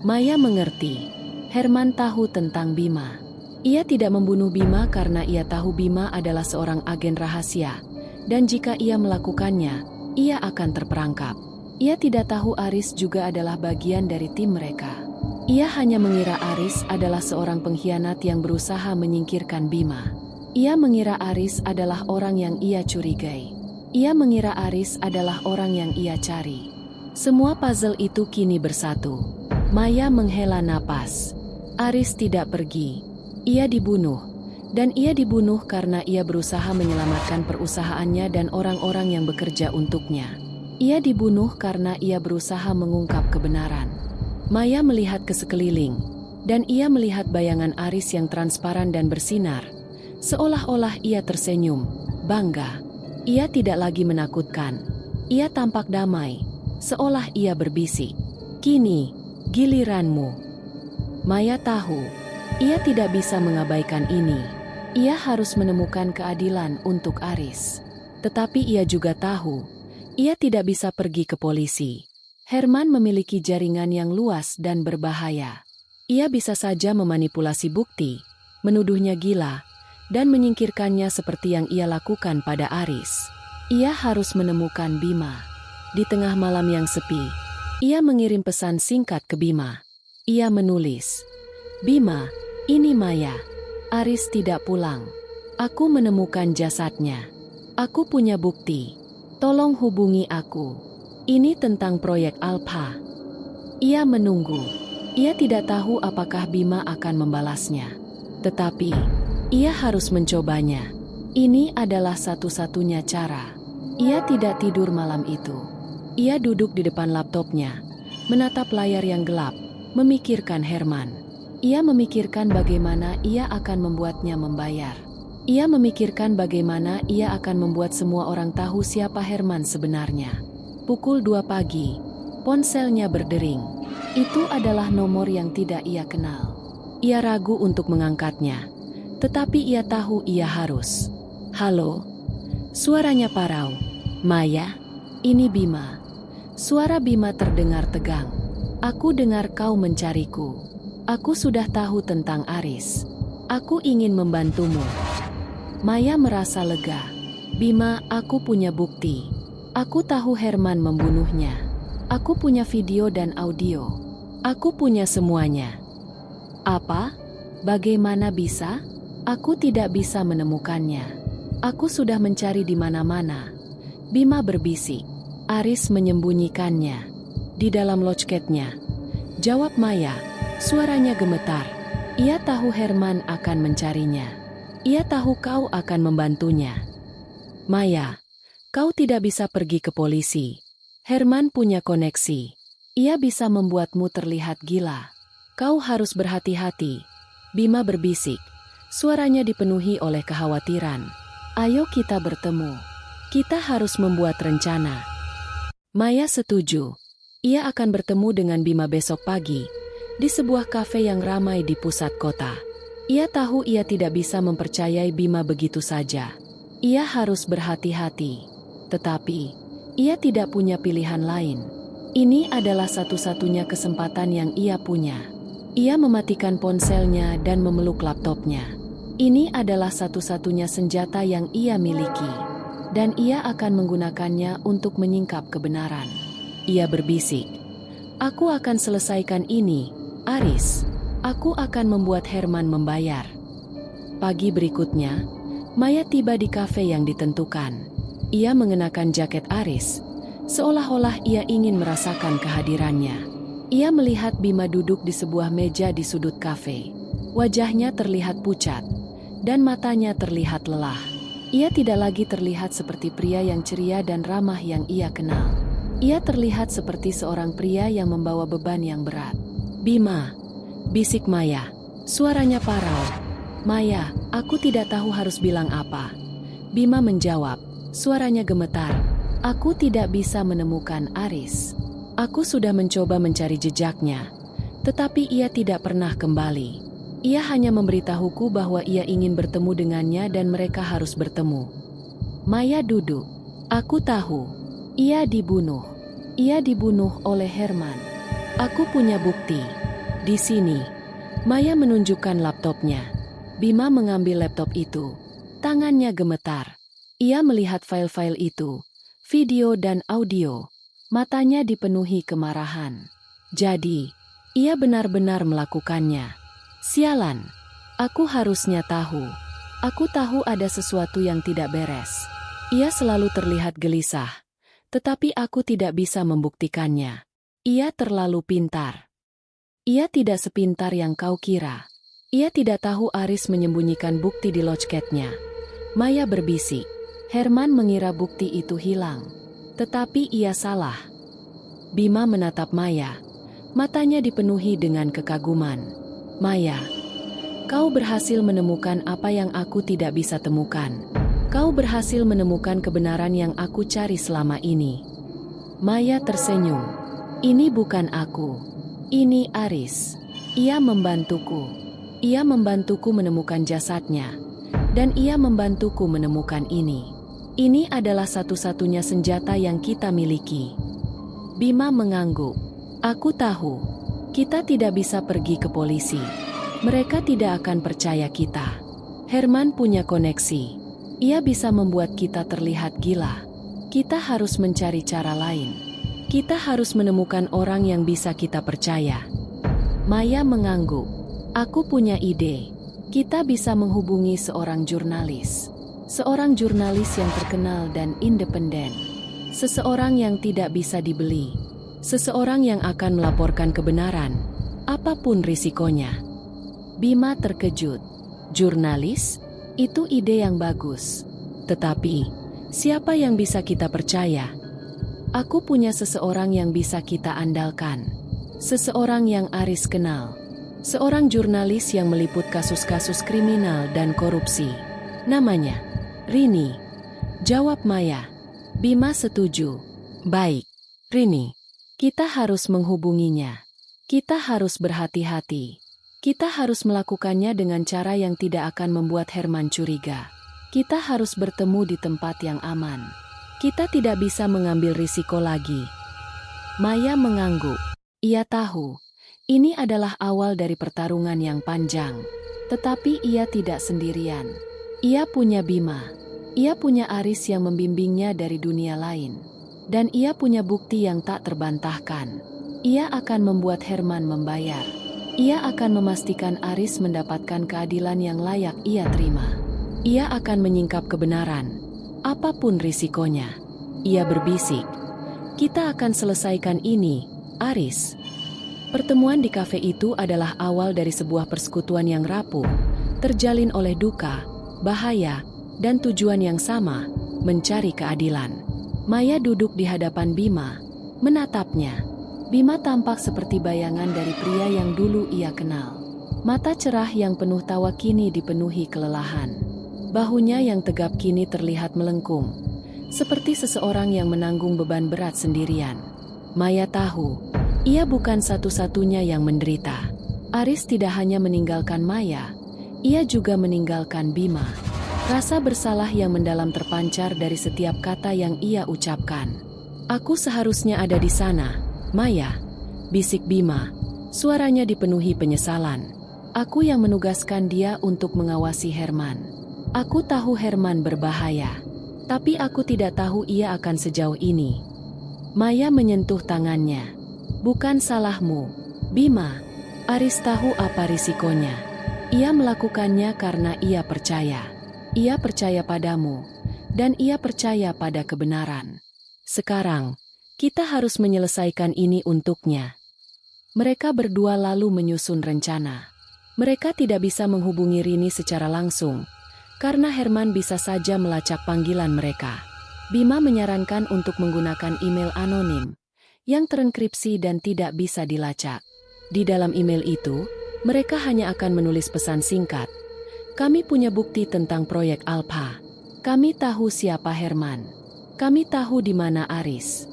Maya mengerti. Herman tahu tentang Bima. Ia tidak membunuh Bima karena ia tahu Bima adalah seorang agen rahasia, dan jika ia melakukannya, ia akan terperangkap. Ia tidak tahu Aris juga adalah bagian dari tim mereka. Ia hanya mengira Aris adalah seorang pengkhianat yang berusaha menyingkirkan Bima. Ia mengira Aris adalah orang yang ia curigai. Ia mengira Aris adalah orang yang ia cari. Semua puzzle itu kini bersatu. Maya menghela napas. Aris tidak pergi. Ia dibunuh. Dan ia dibunuh karena ia berusaha menyelamatkan perusahaannya dan orang-orang yang bekerja untuknya. Ia dibunuh karena ia berusaha mengungkap kebenaran. Maya melihat ke sekeliling, dan ia melihat bayangan Aris yang transparan dan bersinar. Seolah-olah ia tersenyum, bangga. Ia tidak lagi menakutkan. Ia tampak damai, seolah ia berbisik. Kini, giliranmu. Maya tahu, ia tidak bisa mengabaikan ini. Ia harus menemukan keadilan untuk Aris. Tetapi ia juga tahu, ia tidak bisa pergi ke polisi. Herman memiliki jaringan yang luas dan berbahaya. Ia bisa saja memanipulasi bukti, menuduhnya gila, dan menyingkirkannya seperti yang ia lakukan pada Aris. Ia harus menemukan Bima. Di tengah malam yang sepi, ia mengirim pesan singkat ke Bima. Ia menulis, "Bima, ini Maya. Aris tidak pulang. Aku menemukan jasadnya. Aku punya bukti. Tolong hubungi aku. Ini tentang proyek Alpha." Ia menunggu. Ia tidak tahu apakah Bima akan membalasnya. Tetapi, ia harus mencobanya. Ini adalah satu-satunya cara. Ia tidak tidur malam itu. Ia duduk di depan laptopnya, menatap layar yang gelap, memikirkan Herman. Ia memikirkan bagaimana ia akan membuatnya membayar. Ia memikirkan bagaimana ia akan membuat semua orang tahu siapa Herman sebenarnya. Pukul 2 pagi, ponselnya berdering. Itu adalah nomor yang tidak ia kenal. Ia ragu untuk mengangkatnya, tetapi ia tahu ia harus. "Halo?" Suaranya parau. "Maya, ini Bima." Suara Bima terdengar tegang. "Aku dengar kau mencariku. Aku sudah tahu tentang Aris. Aku ingin membantumu." Maya merasa lega. "Bima, aku punya bukti. Aku tahu Herman membunuhnya. Aku punya video dan audio. Aku punya semuanya." "Apa? Bagaimana bisa? Aku tidak bisa menemukannya. Aku sudah mencari di mana-mana." Bima berbisik. "Aris menyembunyikannya di dalam locketnya," jawab Maya. Suaranya gemetar. Ia tahu Herman akan mencarinya. Ia tahu kau akan membantunya. "Maya, kau tidak bisa pergi ke polisi. Herman punya koneksi. Ia bisa membuatmu terlihat gila. Kau harus berhati-hati." Bima berbisik. Suaranya dipenuhi oleh kekhawatiran. "Ayo kita bertemu. Kita harus membuat rencana." Maya setuju. Ia akan bertemu dengan Bima besok pagi, di sebuah kafe yang ramai di pusat kota. Ia tahu ia tidak bisa mempercayai Bima begitu saja. Ia harus berhati-hati. Tetapi, ia tidak punya pilihan lain. Ini adalah satu-satunya kesempatan yang ia punya. Ia mematikan ponselnya dan memeluk laptopnya. Ini adalah satu-satunya senjata yang ia miliki. Dan ia akan menggunakannya untuk menyingkap kebenaran. Ia berbisik, "Aku akan selesaikan ini, Aris. Aku akan membuat Herman membayar." Pagi berikutnya, Maya tiba di kafe yang ditentukan. Ia mengenakan jaket Aris, seolah-olah ia ingin merasakan kehadirannya. Ia melihat Bima duduk di sebuah meja di sudut kafe. Wajahnya terlihat pucat, dan matanya terlihat lelah. Ia tidak lagi terlihat seperti pria yang ceria dan ramah yang ia kenal. Ia terlihat seperti seorang pria yang membawa beban yang berat. "Bima," bisik Maya. Suaranya parau. "Maya, aku tidak tahu harus bilang apa." Bima menjawab, suaranya gemetar. "Aku tidak bisa menemukan Aris. Aku sudah mencoba mencari jejaknya, tetapi ia tidak pernah kembali. Ia hanya memberitahuku bahwa ia ingin bertemu dengannya dan mereka harus bertemu." Maya duduk. "Aku tahu. Ia dibunuh. Ia dibunuh oleh Herman. Aku punya bukti. Di sini." Maya menunjukkan laptopnya. Bima mengambil laptop itu. Tangannya gemetar. Ia melihat file-file itu, video dan audio. Matanya dipenuhi kemarahan. Jadi, ia benar-benar melakukannya. "Sialan. Aku harusnya tahu. Aku tahu ada sesuatu yang tidak beres." Ia selalu terlihat gelisah, tetapi aku tidak bisa membuktikannya. Ia terlalu pintar. Ia tidak sepintar yang kau kira. Ia tidak tahu Aris menyembunyikan bukti di locketnya. Maya berbisik. Herman mengira bukti itu hilang. Tetapi ia salah. Bima menatap Maya. Matanya dipenuhi dengan kekaguman. "Maya, kau berhasil menemukan apa yang aku tidak bisa temukan. Kau berhasil menemukan kebenaran yang aku cari selama ini." Maya tersenyum. "Ini bukan aku. Ini Aris. Ia membantuku. Ia membantuku menemukan jasadnya. Dan ia membantuku menemukan ini. Ini adalah satu-satunya senjata yang kita miliki." Bima mengangguk. "Aku tahu. Kita tidak bisa pergi ke polisi. Mereka tidak akan percaya kita. Herman punya koneksi. Ia bisa membuat kita terlihat gila. Kita harus mencari cara lain. Kita harus menemukan orang yang bisa kita percaya." Maya mengangguk. "Aku punya ide. Kita bisa menghubungi seorang jurnalis. Seorang jurnalis yang terkenal dan independen. Seseorang yang tidak bisa dibeli. Seseorang yang akan melaporkan kebenaran, apapun risikonya." Bima terkejut. "Jurnalis? Itu ide yang bagus. Tetapi, siapa yang bisa kita percaya?" "Aku punya seseorang yang bisa kita andalkan. Seseorang yang Aris kenal. Seorang jurnalis yang meliput kasus-kasus kriminal dan korupsi. Namanya Rini," jawab Maya. Bima setuju. "Baik, Rini. Kita harus menghubunginya. Kita harus berhati-hati. Kita harus melakukannya dengan cara yang tidak akan membuat Herman curiga. Kita harus bertemu di tempat yang aman. Kita tidak bisa mengambil risiko lagi." Maya mengangguk. Ia tahu, ini adalah awal dari pertarungan yang panjang. Tetapi ia tidak sendirian. Ia punya Bima. Ia punya Aris yang membimbingnya dari dunia lain. Dan ia punya bukti yang tak terbantahkan. Ia akan membuat Herman membayar. Ia akan memastikan Aris mendapatkan keadilan yang layak ia terima. Ia akan menyingkap kebenaran, apapun risikonya. Ia berbisik. "Kita akan selesaikan ini, Aris." Pertemuan di kafe itu adalah awal dari sebuah persekutuan yang rapuh, terjalin oleh duka, bahaya, dan tujuan yang sama, mencari keadilan. Maya duduk di hadapan Bima, menatapnya. Bima tampak seperti bayangan dari pria yang dulu ia kenal. Mata cerah yang penuh tawa kini dipenuhi kelelahan. Bahunya yang tegap kini terlihat melengkung, seperti seseorang yang menanggung beban berat sendirian. Maya tahu, ia bukan satu-satunya yang menderita. Aris tidak hanya meninggalkan Maya, ia juga meninggalkan Bima. Rasa bersalah yang mendalam terpancar dari setiap kata yang ia ucapkan. "Aku seharusnya ada di sana, Maya," bisik Bima. Suaranya dipenuhi penyesalan. "Aku yang menugaskan dia untuk mengawasi Herman. Aku tahu Herman berbahaya, tapi aku tidak tahu ia akan sejauh ini." Maya menyentuh tangannya. "Bukan salahmu, Bima. Aris tahu apa risikonya. Ia melakukannya karena ia percaya. Ia percaya padamu, dan ia percaya pada kebenaran. Sekarang, kita harus menyelesaikan ini untuknya." Mereka berdua lalu menyusun rencana. Mereka tidak bisa menghubungi Rini secara langsung, karena Herman bisa saja melacak panggilan mereka. Bima menyarankan untuk menggunakan email anonim, yang terenkripsi dan tidak bisa dilacak. Di dalam email itu, mereka hanya akan menulis pesan singkat. Kami punya bukti tentang proyek Alpha. Kami tahu siapa Herman. Kami tahu di mana Aris.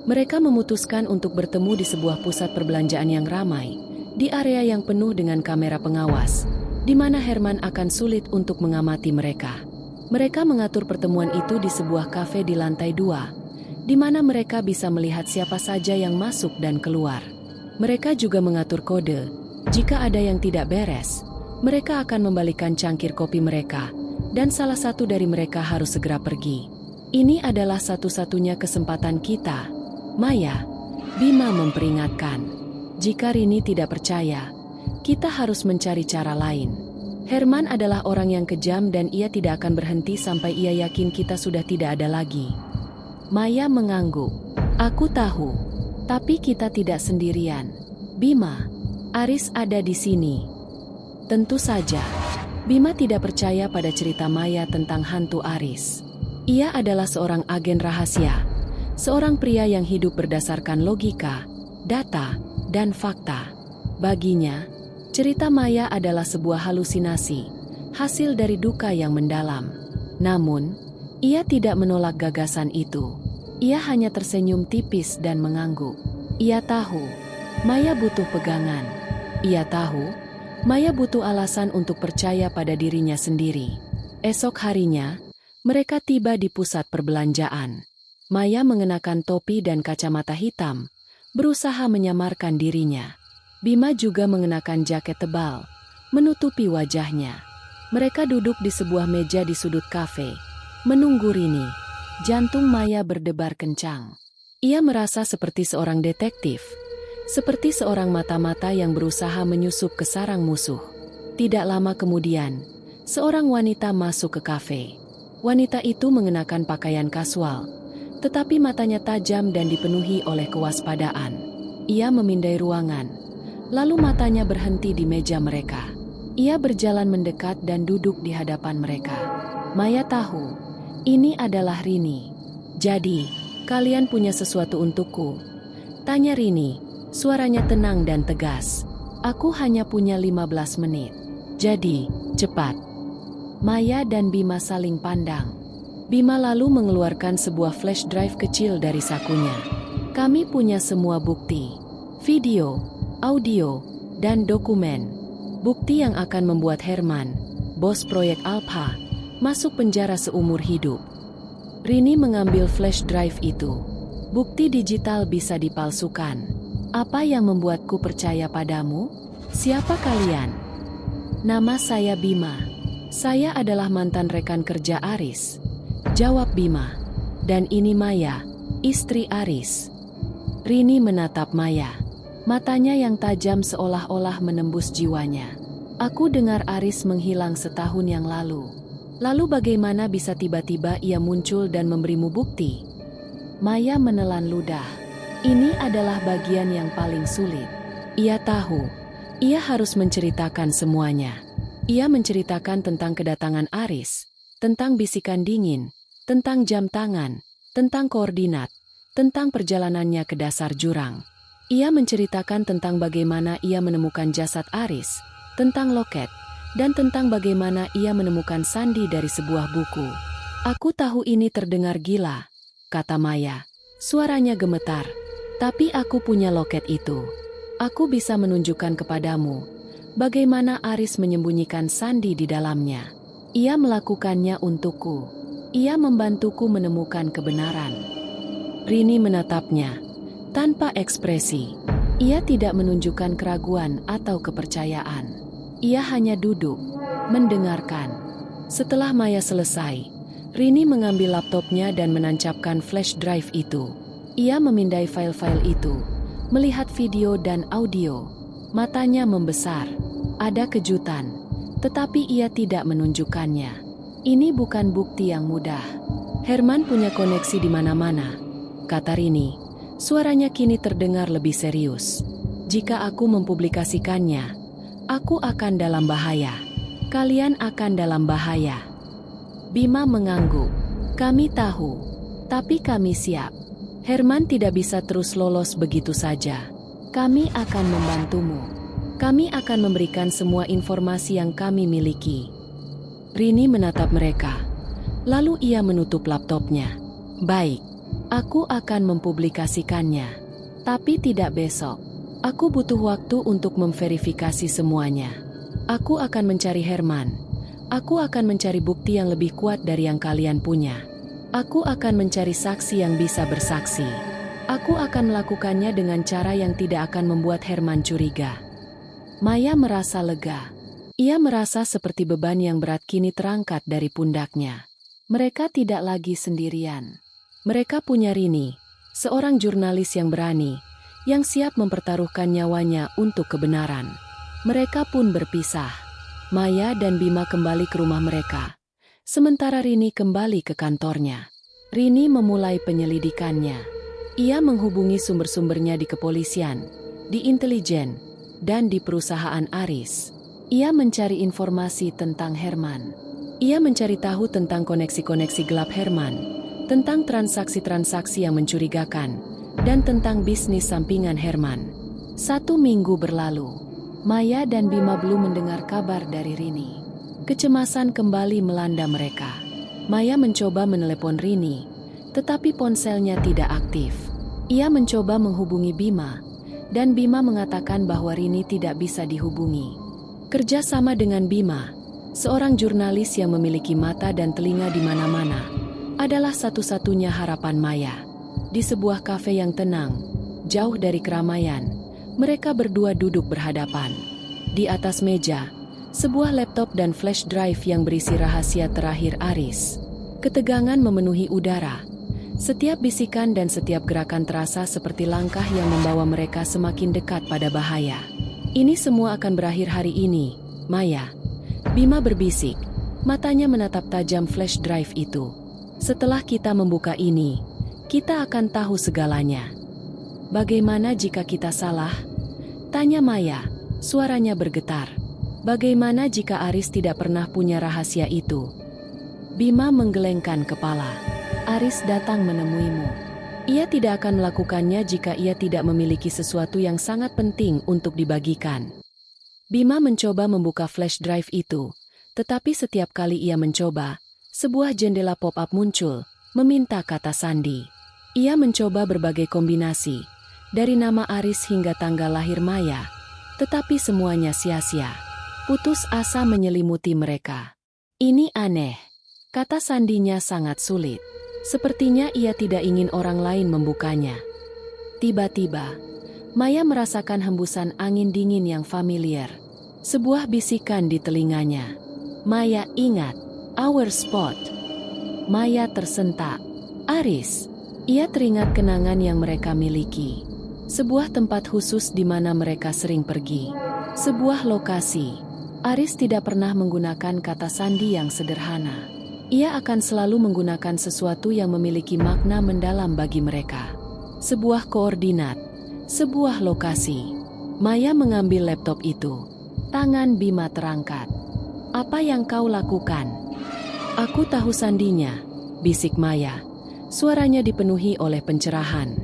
Mereka memutuskan untuk bertemu di sebuah pusat perbelanjaan yang ramai, di area yang penuh dengan kamera pengawas, di mana Herman akan sulit untuk mengamati mereka. Mereka mengatur pertemuan itu di sebuah kafe di lantai 2, di mana mereka bisa melihat siapa saja yang masuk dan keluar. Mereka juga mengatur kode. Jika ada yang tidak beres, mereka akan membalikan cangkir kopi mereka, dan salah satu dari mereka harus segera pergi. Ini adalah satu-satunya kesempatan kita, Maya. Bima memperingatkan. Jika Rini tidak percaya, kita harus mencari cara lain. Herman adalah orang yang kejam dan ia tidak akan berhenti sampai ia yakin kita sudah tidak ada lagi. Maya mengangguk. Aku tahu, tapi kita tidak sendirian. Bima, Aris ada di sini. Tentu saja, Bima tidak percaya pada cerita Maya tentang hantu Aris. Ia adalah seorang agen rahasia, seorang pria yang hidup berdasarkan logika, data, dan fakta. Baginya, cerita Maya adalah sebuah halusinasi, hasil dari duka yang mendalam. Namun, ia tidak menolak gagasan itu. Ia hanya tersenyum tipis dan mengangguk. Ia tahu, Maya butuh pegangan. Ia tahu, Maya butuh alasan untuk percaya pada dirinya sendiri. Esok harinya, mereka tiba di pusat perbelanjaan. Maya mengenakan topi dan kacamata hitam, berusaha menyamarkan dirinya. Bima juga mengenakan jaket tebal, menutupi wajahnya. Mereka duduk di sebuah meja di sudut kafe, menunggu Rini. Jantung Maya berdebar kencang. Ia merasa seperti seorang detektif, seperti seorang mata-mata yang berusaha menyusup ke sarang musuh. Tidak lama kemudian, seorang wanita masuk ke kafe. Wanita itu mengenakan pakaian kasual, tetapi matanya tajam dan dipenuhi oleh kewaspadaan. Ia memindai ruangan. Lalu matanya berhenti di meja mereka. Ia berjalan mendekat dan duduk di hadapan mereka. Maya tahu, ini adalah Rini. Jadi, kalian punya sesuatu untukku? Tanya Rini, suaranya tenang dan tegas. Aku hanya punya 15 menit. Jadi, cepat. Maya dan Bima saling pandang. Bima lalu mengeluarkan sebuah flash drive kecil dari sakunya. Kami punya semua bukti. Video, audio, dan dokumen. Bukti yang akan membuat Herman, bos proyek Alpha, masuk penjara seumur hidup. Rini mengambil flash drive itu. Bukti digital bisa dipalsukan. Apa yang membuatku percaya padamu? Siapa kalian? Nama saya Bima. Saya adalah mantan rekan kerja Aris. Jawab Bima. Dan ini Maya, istri Aris. Rini menatap Maya. Matanya yang tajam seolah-olah menembus jiwanya. Aku dengar Aris menghilang setahun yang lalu. Lalu bagaimana bisa tiba-tiba ia muncul dan memberimu bukti? Maya menelan ludah. Ini adalah bagian yang paling sulit. Ia tahu, ia harus menceritakan semuanya. Ia menceritakan tentang kedatangan Aris, tentang bisikan dingin, tentang jam tangan, tentang koordinat, tentang perjalanannya ke dasar jurang. Ia menceritakan tentang bagaimana ia menemukan jasad Aris, tentang loket, dan tentang bagaimana ia menemukan sandi dari sebuah buku. Aku tahu ini terdengar gila, kata Maya. Suaranya gemetar. Tapi aku punya loket itu. Aku bisa menunjukkan kepadamu bagaimana Aris menyembunyikan sandi di dalamnya. Ia melakukannya untukku. Ia membantuku menemukan kebenaran. Rini menatapnya. Tanpa ekspresi, ia tidak menunjukkan keraguan atau kepercayaan. Ia hanya duduk, mendengarkan. Setelah Maya selesai, Rini mengambil laptopnya dan menancapkan flash drive itu. Ia memindai file-file itu, melihat video dan audio. Matanya membesar. Ada kejutan, tetapi ia tidak menunjukkannya. Ini bukan bukti yang mudah. Herman punya koneksi di mana-mana, kata Rini. Suaranya kini terdengar lebih serius. Jika aku mempublikasikannya, Aku akan dalam bahaya. Kalian akan dalam bahaya. Bima mengangguk. Kami tahu. Tapi kami siap. Herman tidak bisa terus lolos begitu saja. Kami akan membantumu. Kami akan memberikan semua informasi yang kami miliki. Rini menatap mereka. Lalu ia menutup laptopnya. Baik. Aku akan mempublikasikannya. Tapi tidak besok. Aku butuh waktu untuk memverifikasi semuanya. Aku akan mencari Herman. Aku akan mencari bukti yang lebih kuat dari yang kalian punya. Aku akan mencari saksi yang bisa bersaksi. Aku akan melakukannya dengan cara yang tidak akan membuat Herman curiga. Maya merasa lega. Ia merasa seperti beban yang berat kini terangkat dari pundaknya. Mereka tidak lagi sendirian. Mereka punya Rini, seorang jurnalis yang berani, yang siap mempertaruhkan nyawanya untuk kebenaran. Mereka pun berpisah. Maya dan Bima kembali ke rumah mereka. Sementara Rini kembali ke kantornya. Rini memulai penyelidikannya. Ia menghubungi sumber-sumbernya di kepolisian, di intelijen, dan di perusahaan Aris. Ia mencari informasi tentang Herman. Ia mencari tahu tentang koneksi-koneksi gelap Herman, tentang transaksi-transaksi yang mencurigakan, dan tentang bisnis sampingan Herman. 1 minggu berlalu. Maya dan Bima belum mendengar kabar dari Rini. Kecemasan kembali melanda mereka. Maya mencoba menelepon Rini, tetapi ponselnya tidak aktif. Ia mencoba menghubungi Bima, dan Bima mengatakan bahwa Rini tidak bisa dihubungi. Kerjasama dengan Bima, seorang jurnalis yang memiliki mata dan telinga di mana-mana, adalah satu-satunya harapan Maya. Di sebuah kafe yang tenang, jauh dari keramaian, mereka berdua duduk berhadapan. Di atas meja, sebuah laptop dan flash drive yang berisi rahasia terakhir Aris. Ketegangan memenuhi udara. Setiap bisikan dan setiap gerakan terasa seperti langkah yang membawa mereka semakin dekat pada bahaya. Ini semua akan berakhir hari ini, Maya. Bima berbisik, matanya menatap tajam flash drive itu. Setelah kita membuka ini, kita akan tahu segalanya. Bagaimana jika kita salah? Tanya Maya, suaranya bergetar. Bagaimana jika Aris tidak pernah punya rahasia itu? Bima menggelengkan kepala. Aris datang menemuimu. Ia tidak akan melakukannya jika ia tidak memiliki sesuatu yang sangat penting untuk dibagikan. Bima mencoba membuka flash drive itu, tetapi setiap kali ia mencoba, sebuah jendela pop-up muncul, meminta kata sandi. Ia mencoba berbagai kombinasi, dari nama Aris hingga tanggal lahir Maya, tetapi semuanya sia-sia. Putus asa menyelimuti mereka. Ini aneh. Kata sandinya sangat sulit. Sepertinya ia tidak ingin orang lain membukanya. Tiba-tiba, Maya merasakan hembusan angin dingin yang familiar. Sebuah bisikan di telinganya. Maya ingat, our spot. Maya tersentak. Aris. Ia teringat kenangan yang mereka miliki. Sebuah tempat khusus di mana mereka sering pergi. Sebuah lokasi. Aris tidak pernah menggunakan kata sandi yang sederhana. Ia akan selalu menggunakan sesuatu yang memiliki makna mendalam bagi mereka. Sebuah koordinat. Sebuah lokasi. Maya mengambil laptop itu. Tangan Bima terangkat. Apa yang kau lakukan? Aku tahu sandinya, bisik Maya. Suaranya dipenuhi oleh pencerahan.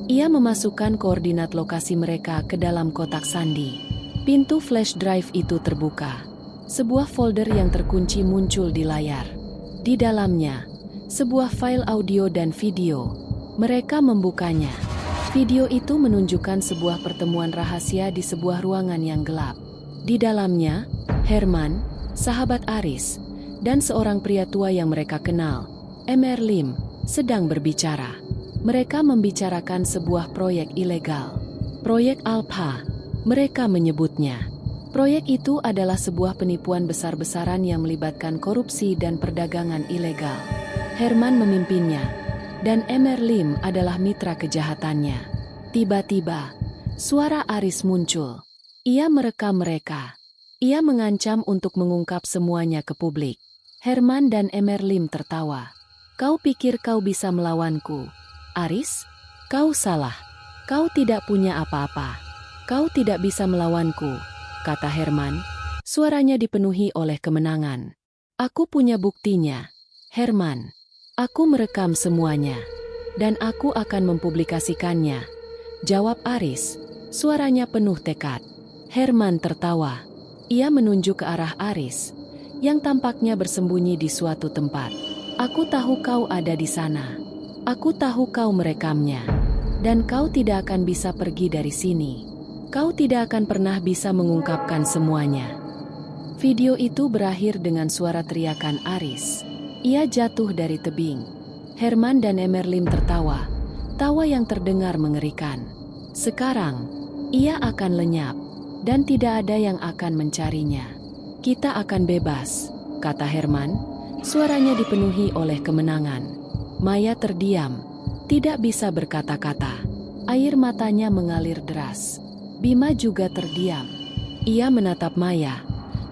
Ia memasukkan koordinat lokasi mereka ke dalam kotak sandi. Pintu flash drive itu terbuka. Sebuah folder yang terkunci muncul di layar. Di dalamnya, sebuah file audio dan video. Mereka membukanya. Video itu menunjukkan sebuah pertemuan rahasia di sebuah ruangan yang gelap. Di dalamnya, Herman, sahabat Aris, dan seorang pria tua yang mereka kenal, Mr. Lim, sedang berbicara. Mereka membicarakan sebuah proyek ilegal. Proyek Alpha, mereka menyebutnya. Proyek itu adalah sebuah penipuan besar-besaran yang melibatkan korupsi dan perdagangan ilegal. Herman memimpinnya, dan Mr. Lim adalah mitra kejahatannya. Tiba-tiba, suara Aris muncul. Ia merekam mereka. Ia mengancam untuk mengungkap semuanya ke publik. Herman dan Mr. Lim tertawa. Kau pikir kau bisa melawanku? Aris, kau salah. Kau tidak punya apa-apa. Kau tidak bisa melawanku. kata Herman. Suaranya dipenuhi oleh kemenangan. Aku punya buktinya, Herman. Aku merekam semuanya. Dan aku akan mempublikasikannya, jawab Aris. Suaranya penuh tekad. Herman tertawa. Ia menunjuk ke arah Aris, yang tampaknya bersembunyi di suatu tempat. Aku tahu kau ada di sana. Aku tahu kau merekamnya. Dan kau tidak akan bisa pergi dari sini. Kau tidak akan pernah bisa mengungkapkan semuanya. Video itu berakhir dengan suara teriakan Aris. Ia jatuh dari tebing. Herman dan Emerlim tertawa. Tawa yang terdengar mengerikan. Sekarang, ia akan lenyap. Dan tidak ada yang akan mencarinya. Kita akan bebas, kata Herman. Suaranya dipenuhi oleh kemenangan. Maya terdiam. Tidak bisa berkata-kata. Air matanya mengalir deras. Bima juga terdiam. Ia menatap Maya.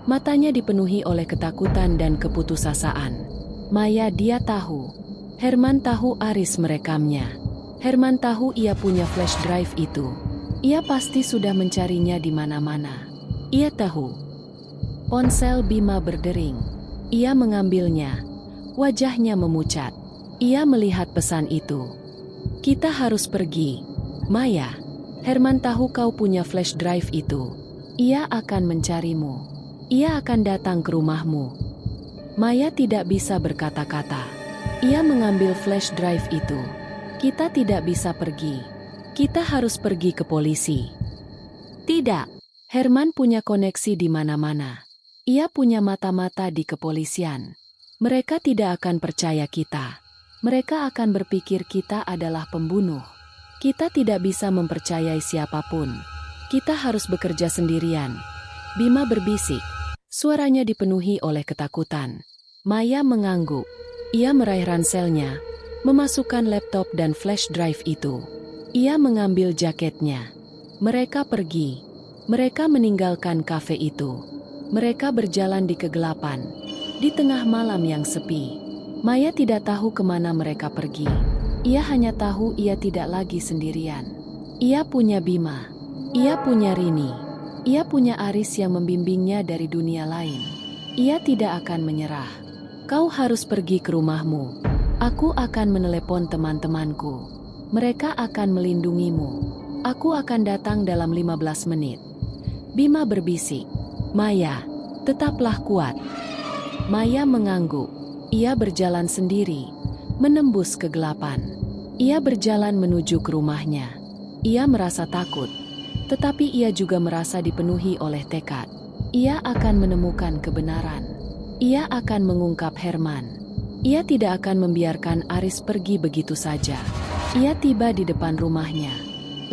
Matanya dipenuhi oleh ketakutan dan keputusasaan. Maya, dia tahu. Herman tahu Aris merekamnya. Herman tahu ia punya flash drive itu. Ia pasti sudah mencarinya di mana-mana. Ia tahu. Ponsel Bima berdering. Ia mengambilnya. Wajahnya memucat. Ia melihat pesan itu. Kita harus pergi. Maya, Herman tahu kau punya flash drive itu. Ia akan mencarimu. Ia akan datang ke rumahmu. Maya tidak bisa berkata-kata. Ia mengambil flash drive itu. Kita tidak bisa pergi. Kita harus pergi ke polisi. Tidak. Herman punya koneksi di mana-mana. Ia punya mata-mata di kepolisian. Mereka tidak akan percaya kita. Mereka akan berpikir kita adalah pembunuh. Kita tidak bisa mempercayai siapapun. Kita harus bekerja sendirian. Bima berbisik. Suaranya dipenuhi oleh ketakutan. Maya mengangguk. Ia meraih ranselnya, memasukkan laptop dan flash drive itu. Ia mengambil jaketnya. Mereka pergi. Mereka meninggalkan kafe itu. Mereka berjalan di kegelapan, di tengah malam yang sepi. Maya tidak tahu kemana mereka pergi. Ia hanya tahu ia tidak lagi sendirian. Ia punya Bima. Ia punya Rini. Ia punya Aris yang membimbingnya dari dunia lain. Ia tidak akan menyerah. Kau harus pergi ke rumahmu. Aku akan menelepon teman-temanku. Mereka akan melindungimu. Aku akan datang dalam 15 menit. Bima berbisik. Maya, tetaplah kuat. Maya mengangguk. Ia berjalan sendiri, menembus kegelapan. Ia berjalan menuju ke rumahnya. Ia merasa takut. Tetapi ia juga merasa dipenuhi oleh tekad. Ia akan menemukan kebenaran. Ia akan mengungkap Herman. Ia tidak akan membiarkan Aris pergi begitu saja. Ia tiba di depan rumahnya.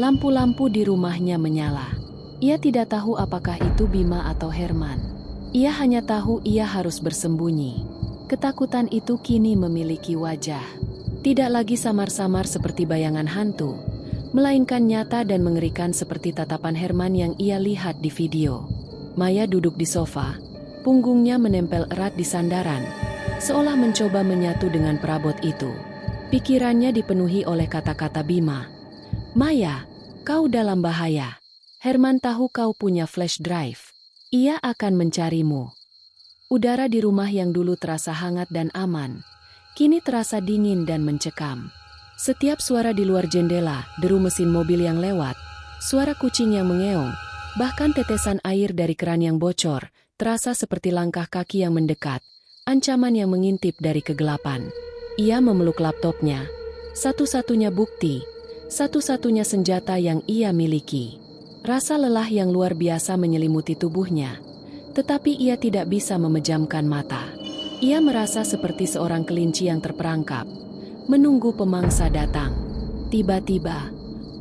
Lampu-lampu di rumahnya menyala. Ia tidak tahu apakah itu Bima atau Herman. Ia hanya tahu ia harus bersembunyi. Ketakutan itu kini memiliki wajah. Tidak lagi samar-samar seperti bayangan hantu, melainkan nyata dan mengerikan seperti tatapan Herman yang ia lihat di video. Maya duduk di sofa, punggungnya menempel erat di sandaran, seolah mencoba menyatu dengan perabot itu. Pikirannya dipenuhi oleh kata-kata Bima. Maya, kau dalam bahaya. Herman tahu kau punya flash drive. Ia akan mencarimu. Udara di rumah yang dulu terasa hangat dan aman, kini terasa dingin dan mencekam. Setiap suara di luar jendela, deru mesin mobil yang lewat, suara kucing yang mengeong, bahkan tetesan air dari keran yang bocor, terasa seperti langkah kaki yang mendekat, ancaman yang mengintip dari kegelapan. Ia memeluk laptopnya, satu-satunya bukti, satu-satunya senjata yang ia miliki. Rasa lelah yang luar biasa menyelimuti tubuhnya, tetapi ia tidak bisa memejamkan mata. Ia merasa seperti seorang kelinci yang terperangkap, menunggu pemangsa datang. Tiba-tiba,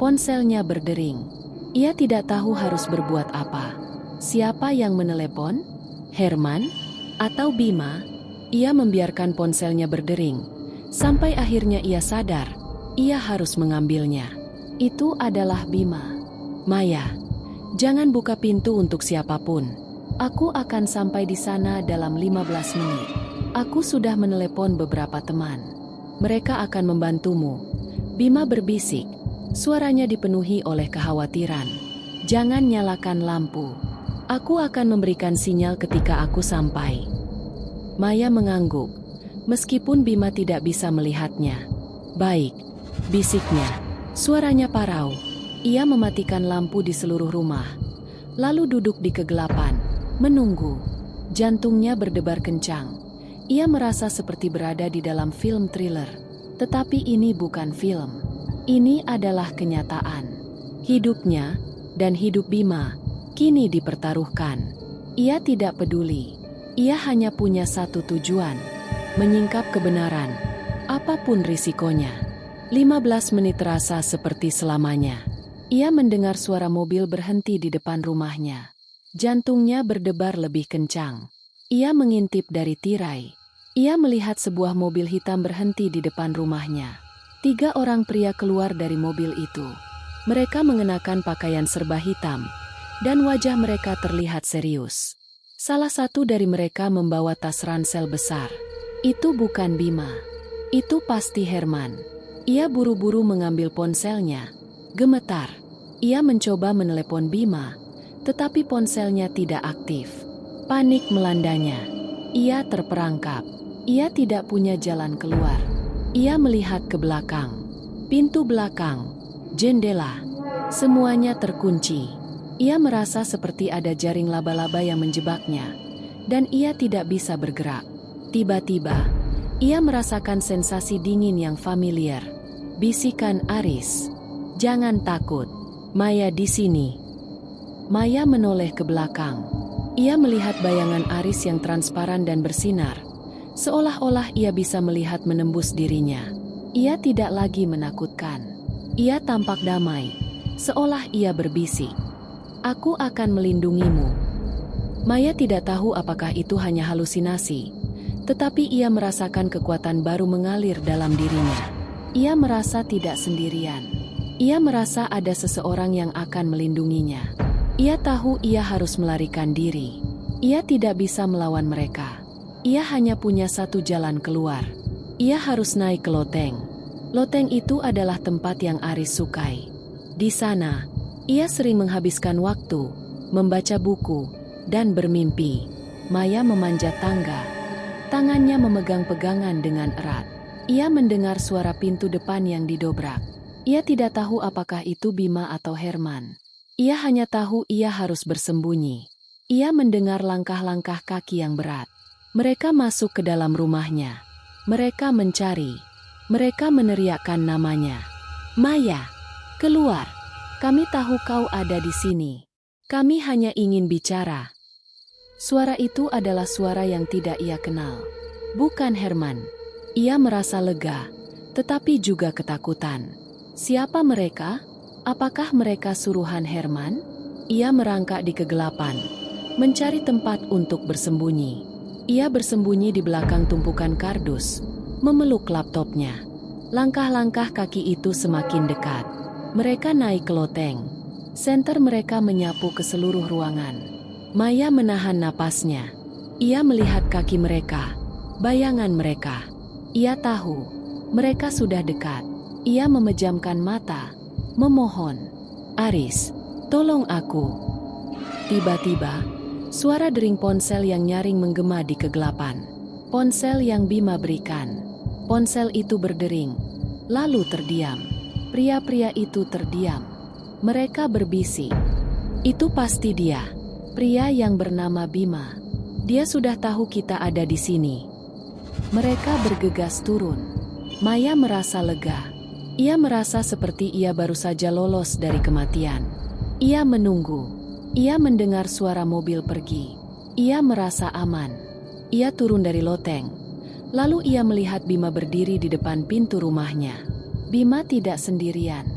ponselnya berdering. Ia tidak tahu harus berbuat apa. Siapa yang menelepon? Herman? Atau Bima? Ia membiarkan ponselnya berdering. Sampai akhirnya ia sadar, ia harus mengambilnya. Itu adalah Bima. Maya, jangan buka pintu untuk siapapun. Aku akan sampai di sana dalam 15 menit. Aku sudah menelepon beberapa teman. Mereka akan membantumu. Bima berbisik. Suaranya dipenuhi oleh kekhawatiran. Jangan nyalakan lampu. Aku akan memberikan sinyal ketika aku sampai. Maya mengangguk, meskipun Bima tidak bisa melihatnya. Baik, bisiknya. Suaranya parau. Ia mematikan lampu di seluruh rumah. Lalu duduk di kegelapan, menunggu. Jantungnya berdebar kencang. Ia merasa seperti berada di dalam film thriller. Tetapi ini bukan film. Ini adalah kenyataan. Hidupnya dan hidup Bima kini dipertaruhkan. Ia tidak peduli. Ia hanya punya satu tujuan, menyingkap kebenaran, apapun risikonya. 15 menit terasa seperti selamanya. Ia mendengar suara mobil berhenti di depan rumahnya. Jantungnya berdebar lebih kencang. Ia mengintip dari tirai. Ia melihat sebuah mobil hitam berhenti di depan rumahnya. 3 orang pria keluar dari mobil itu. Mereka mengenakan pakaian serba hitam, dan wajah mereka terlihat serius. Salah satu dari mereka membawa tas ransel besar. Itu bukan Bima. Itu pasti Herman. Ia buru-buru mengambil ponselnya. Gemetar. Ia mencoba menelepon Bima, tetapi ponselnya tidak aktif. Panik melandanya. Ia terperangkap. Ia tidak punya jalan keluar. Ia melihat ke belakang. Pintu belakang, jendela, semuanya terkunci. Ia merasa seperti ada jaring laba-laba yang menjebaknya, dan ia tidak bisa bergerak. Tiba-tiba, ia merasakan sensasi dingin yang familiar. Bisikan Aris, "Jangan takut, Maya di sini." Maya menoleh ke belakang. Ia melihat bayangan Aris yang transparan dan bersinar, seolah-olah ia bisa melihat menembus dirinya. Ia tidak lagi menakutkan. Ia tampak damai, seolah ia berbisik, "Aku akan melindungimu." Maya tidak tahu apakah itu hanya halusinasi, tetapi ia merasakan kekuatan baru mengalir dalam dirinya. Ia merasa tidak sendirian. Ia merasa ada seseorang yang akan melindunginya. Ia tahu ia harus melarikan diri. Ia tidak bisa melawan mereka. Ia hanya punya satu jalan keluar. Ia harus naik ke loteng. Loteng itu adalah tempat yang Aris sukai. Di sana, ia sering menghabiskan waktu, membaca buku, dan bermimpi. Maya memanjat tangga. Tangannya memegang pegangan dengan erat. Ia mendengar suara pintu depan yang didobrak. Ia tidak tahu apakah itu Bima atau Herman. Ia hanya tahu ia harus bersembunyi. Ia mendengar langkah-langkah kaki yang berat. Mereka masuk ke dalam rumahnya. Mereka mencari. Mereka meneriakkan namanya. "Maya, keluar. Kami tahu kau ada di sini. Kami hanya ingin bicara." Suara itu adalah suara yang tidak ia kenal. Bukan Herman. Ia merasa lega, tetapi juga ketakutan. Siapa mereka? Apakah mereka suruhan Herman? Ia merangkak di kegelapan, mencari tempat untuk bersembunyi. Ia bersembunyi di belakang tumpukan kardus, memeluk laptopnya. Langkah-langkah kaki itu semakin dekat. Mereka naik ke loteng. Senter mereka menyapu ke seluruh ruangan. Maya menahan napasnya. Ia melihat kaki mereka, bayangan mereka. Ia tahu, mereka sudah dekat. Ia memejamkan mata, memohon, "Aris, tolong aku." Tiba-tiba, suara dering ponsel yang nyaring menggema di kegelapan. Ponsel yang Bima berikan. Ponsel itu berdering, lalu terdiam. Pria-pria itu terdiam. Mereka berbisik. "Itu pasti dia, pria yang bernama Bima. Dia sudah tahu kita ada di sini." Mereka bergegas turun. Maya merasa lega. Ia merasa seperti ia baru saja lolos dari kematian. Ia menunggu. Ia mendengar suara mobil pergi. Ia merasa aman. Ia turun dari loteng. Lalu ia melihat Bima berdiri di depan pintu rumahnya. Bima tidak sendirian.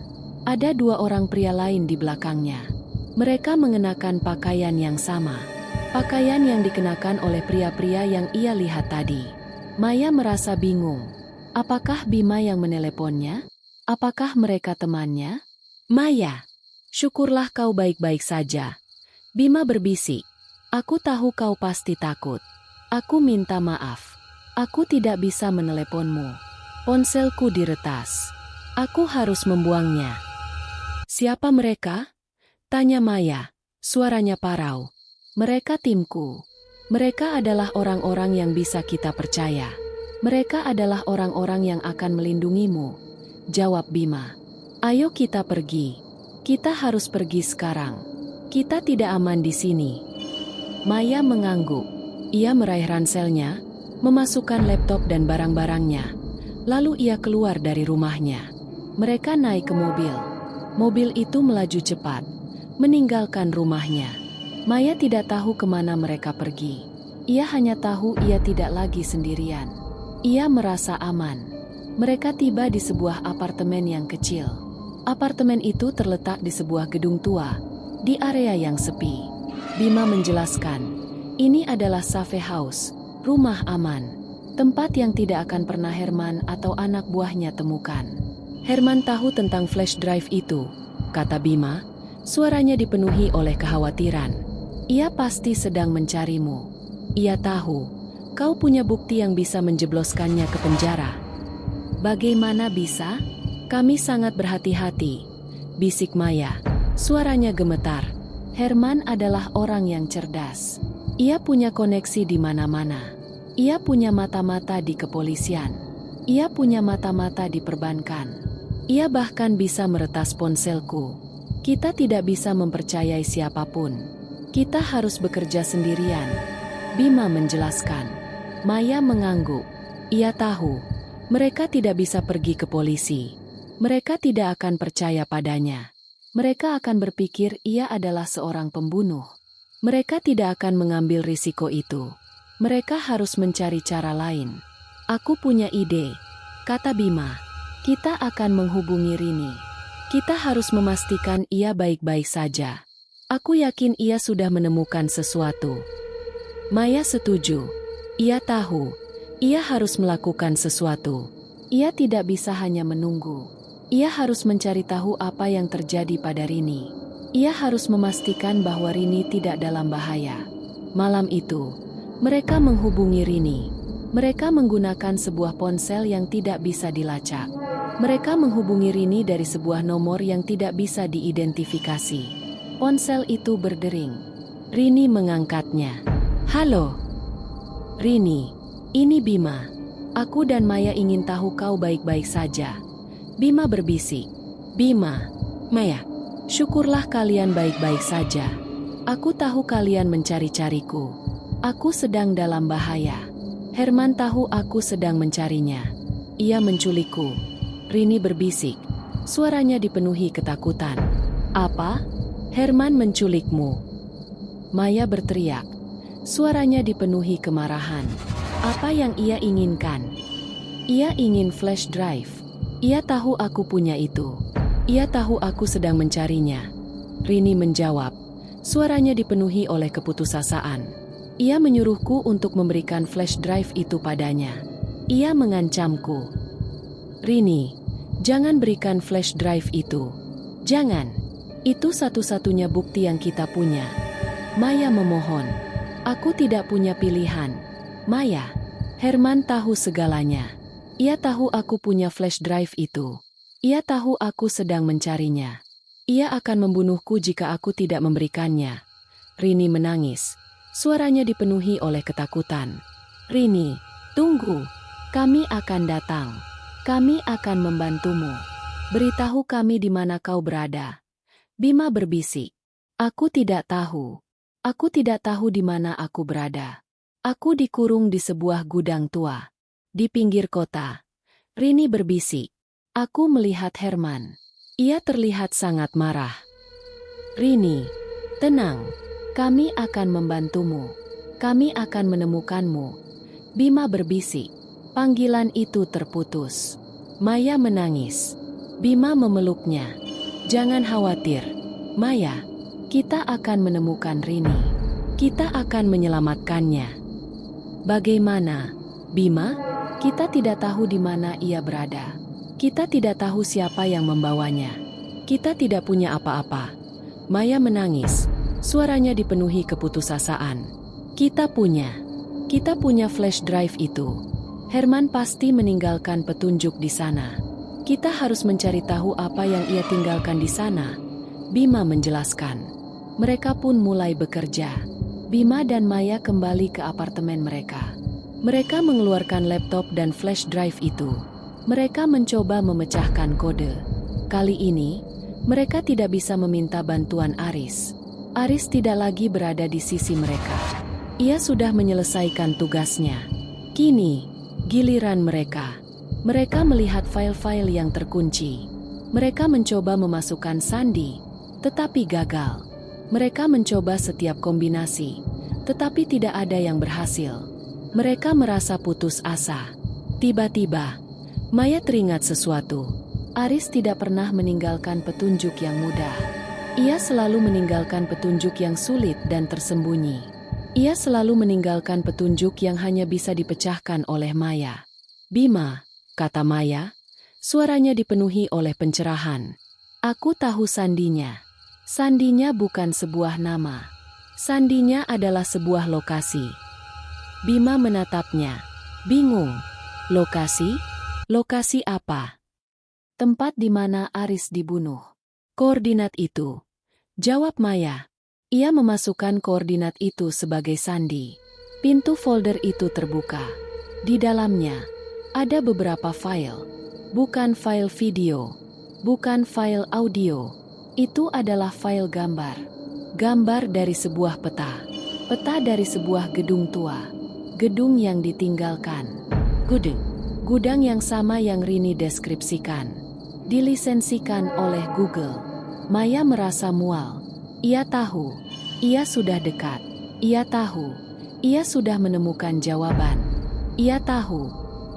Ada 2 orang pria lain di belakangnya. Mereka mengenakan pakaian yang sama. Pakaian yang dikenakan oleh pria-pria yang ia lihat tadi. Maya merasa bingung. Apakah Bima yang meneleponnya? Apakah mereka temannya? "Maya, syukurlah kau baik-baik saja." Bima berbisik. "Aku tahu kau pasti takut. Aku minta maaf. Aku tidak bisa meneleponmu. Ponselku diretas. Aku harus membuangnya." "Siapa mereka?" tanya Maya. Suaranya parau. Mereka timku. Mereka adalah orang-orang yang bisa kita percaya. Mereka adalah orang-orang yang akan melindungimu, jawab Bima. Ayo kita pergi. Kita harus pergi sekarang. Kita tidak aman di sini. Maya mengangguk. Ia meraih ranselnya, memasukkan laptop dan barang-barangnya. Lalu ia keluar dari rumahnya. Mereka naik ke mobil. Mobil itu melaju cepat, meninggalkan rumahnya. Maya tidak tahu kemana mereka pergi. Ia hanya tahu ia tidak lagi sendirian. Ia merasa aman. Mereka tiba di sebuah apartemen yang kecil. Apartemen itu terletak di sebuah gedung tua, di area yang sepi. Bima menjelaskan, ini adalah Safe House, rumah aman. Tempat yang tidak akan pernah Herman atau anak buahnya temukan. Herman tahu tentang flash drive itu, kata Bima. Suaranya dipenuhi oleh kekhawatiran. Ia pasti sedang mencarimu. Ia tahu, kau punya bukti yang bisa menjebloskannya ke penjara. Bagaimana bisa? Kami sangat berhati-hati, bisik Maya. Suaranya gemetar. Herman adalah orang yang cerdas. Ia punya koneksi di mana-mana. Ia punya mata-mata di kepolisian. Ia punya mata-mata di perbankan. Ia bahkan bisa meretas ponselku. Kita tidak bisa mempercayai siapapun. Kita harus bekerja sendirian. Bima menjelaskan. Maya mengangguk. Ia tahu, mereka tidak bisa pergi ke polisi. Mereka tidak akan percaya padanya. Mereka akan berpikir ia adalah seorang pembunuh. Mereka tidak akan mengambil risiko itu. Mereka harus mencari cara lain. Aku punya ide, kata Bima. Kita akan menghubungi Rini. Kita harus memastikan ia baik-baik saja. Aku yakin ia sudah menemukan sesuatu. Maya setuju. Ia tahu, ia harus melakukan sesuatu. Ia tidak bisa hanya menunggu. Ia harus mencari tahu apa yang terjadi pada Rini. Ia harus memastikan bahwa Rini tidak dalam bahaya. Malam itu, mereka menghubungi Rini. Mereka menggunakan sebuah ponsel yang tidak bisa dilacak. Mereka menghubungi Rini dari sebuah nomor yang tidak bisa diidentifikasi. Ponsel itu berdering. Rini mengangkatnya. Halo. Rini, ini Bima. Aku dan Maya ingin tahu kau baik-baik saja. Bima berbisik. Bima, Maya, syukurlah kalian baik-baik saja. Aku tahu kalian mencari-cariku. Aku sedang dalam bahaya. Herman tahu aku sedang mencarinya. Ia menculikku. Rini berbisik. Suaranya dipenuhi ketakutan. Apa? Herman menculikmu? Maya berteriak. Suaranya dipenuhi kemarahan. Apa yang ia inginkan? Ia ingin flash drive. Ia tahu aku punya itu. Ia tahu aku sedang mencarinya. Rini menjawab. Suaranya dipenuhi oleh keputusasaan. Ia menyuruhku untuk memberikan flash drive itu padanya. Ia mengancamku. Rini, jangan berikan flash drive itu. Jangan. Itu satu-satunya bukti yang kita punya. Maya memohon. Aku tidak punya pilihan. Maya, Herman tahu segalanya. Ia tahu aku punya flash drive itu. Ia tahu aku sedang mencarinya. Ia akan membunuhku jika aku tidak memberikannya. Rini menangis. Suaranya dipenuhi oleh ketakutan. Rini, tunggu. Kami akan datang. Kami akan membantumu. Beritahu kami di mana kau berada. Bima berbisik. Aku tidak tahu. Aku tidak tahu di mana aku berada. Aku dikurung di sebuah gudang tua. Di pinggir kota. Rini berbisik. Aku melihat Herman. Ia terlihat sangat marah. Rini, tenang. Kami akan membantumu. Kami akan menemukanmu. Bima berbisik. Panggilan itu terputus. Maya menangis. Bima memeluknya. Jangan khawatir. Maya, kita akan menemukan Rini. Kita akan menyelamatkannya. Bagaimana, Bima? Kita tidak tahu di mana ia berada. Kita tidak tahu siapa yang membawanya. Kita tidak punya apa-apa. Maya menangis. Suaranya dipenuhi keputusasaan. Kita punya flash drive itu. Herman pasti meninggalkan petunjuk di sana. Kita harus mencari tahu apa yang ia tinggalkan di sana. Bima menjelaskan. Mereka pun mulai bekerja. Bima dan Maya kembali ke apartemen mereka. Mereka mengeluarkan laptop dan flash drive itu. Mereka mencoba memecahkan kode. Kali ini, mereka tidak bisa meminta bantuan Aris. Aris tidak lagi berada di sisi mereka. Ia sudah menyelesaikan tugasnya. Kini, giliran mereka. Mereka melihat file-file yang terkunci. Mereka mencoba memasukkan sandi, tetapi gagal. Mereka mencoba setiap kombinasi, tetapi tidak ada yang berhasil. Mereka merasa putus asa. Tiba-tiba, Maya teringat sesuatu. Aris tidak pernah meninggalkan petunjuk yang mudah. Ia selalu meninggalkan petunjuk yang sulit dan tersembunyi. Ia selalu meninggalkan petunjuk yang hanya bisa dipecahkan oleh Maya. Bima, kata Maya, suaranya dipenuhi oleh pencerahan. Aku tahu sandinya. Sandinya bukan sebuah nama. Sandinya adalah sebuah lokasi. Bima menatapnya. Bingung. Lokasi? Lokasi apa? Tempat di mana Aris dibunuh. Koordinat itu. Jawab Maya. Ia memasukkan koordinat itu sebagai sandi. Pintu folder itu terbuka. Di dalamnya, ada beberapa file. Bukan file video. Bukan file audio. Itu adalah file gambar. Gambar dari sebuah peta. Peta dari sebuah gedung tua. Gedung yang ditinggalkan. Gudang yang sama yang Rini deskripsikan. Dilisensikan oleh Google. Maya merasa mual. Ia tahu, ia sudah dekat. Ia tahu, ia sudah menemukan jawaban. Ia tahu,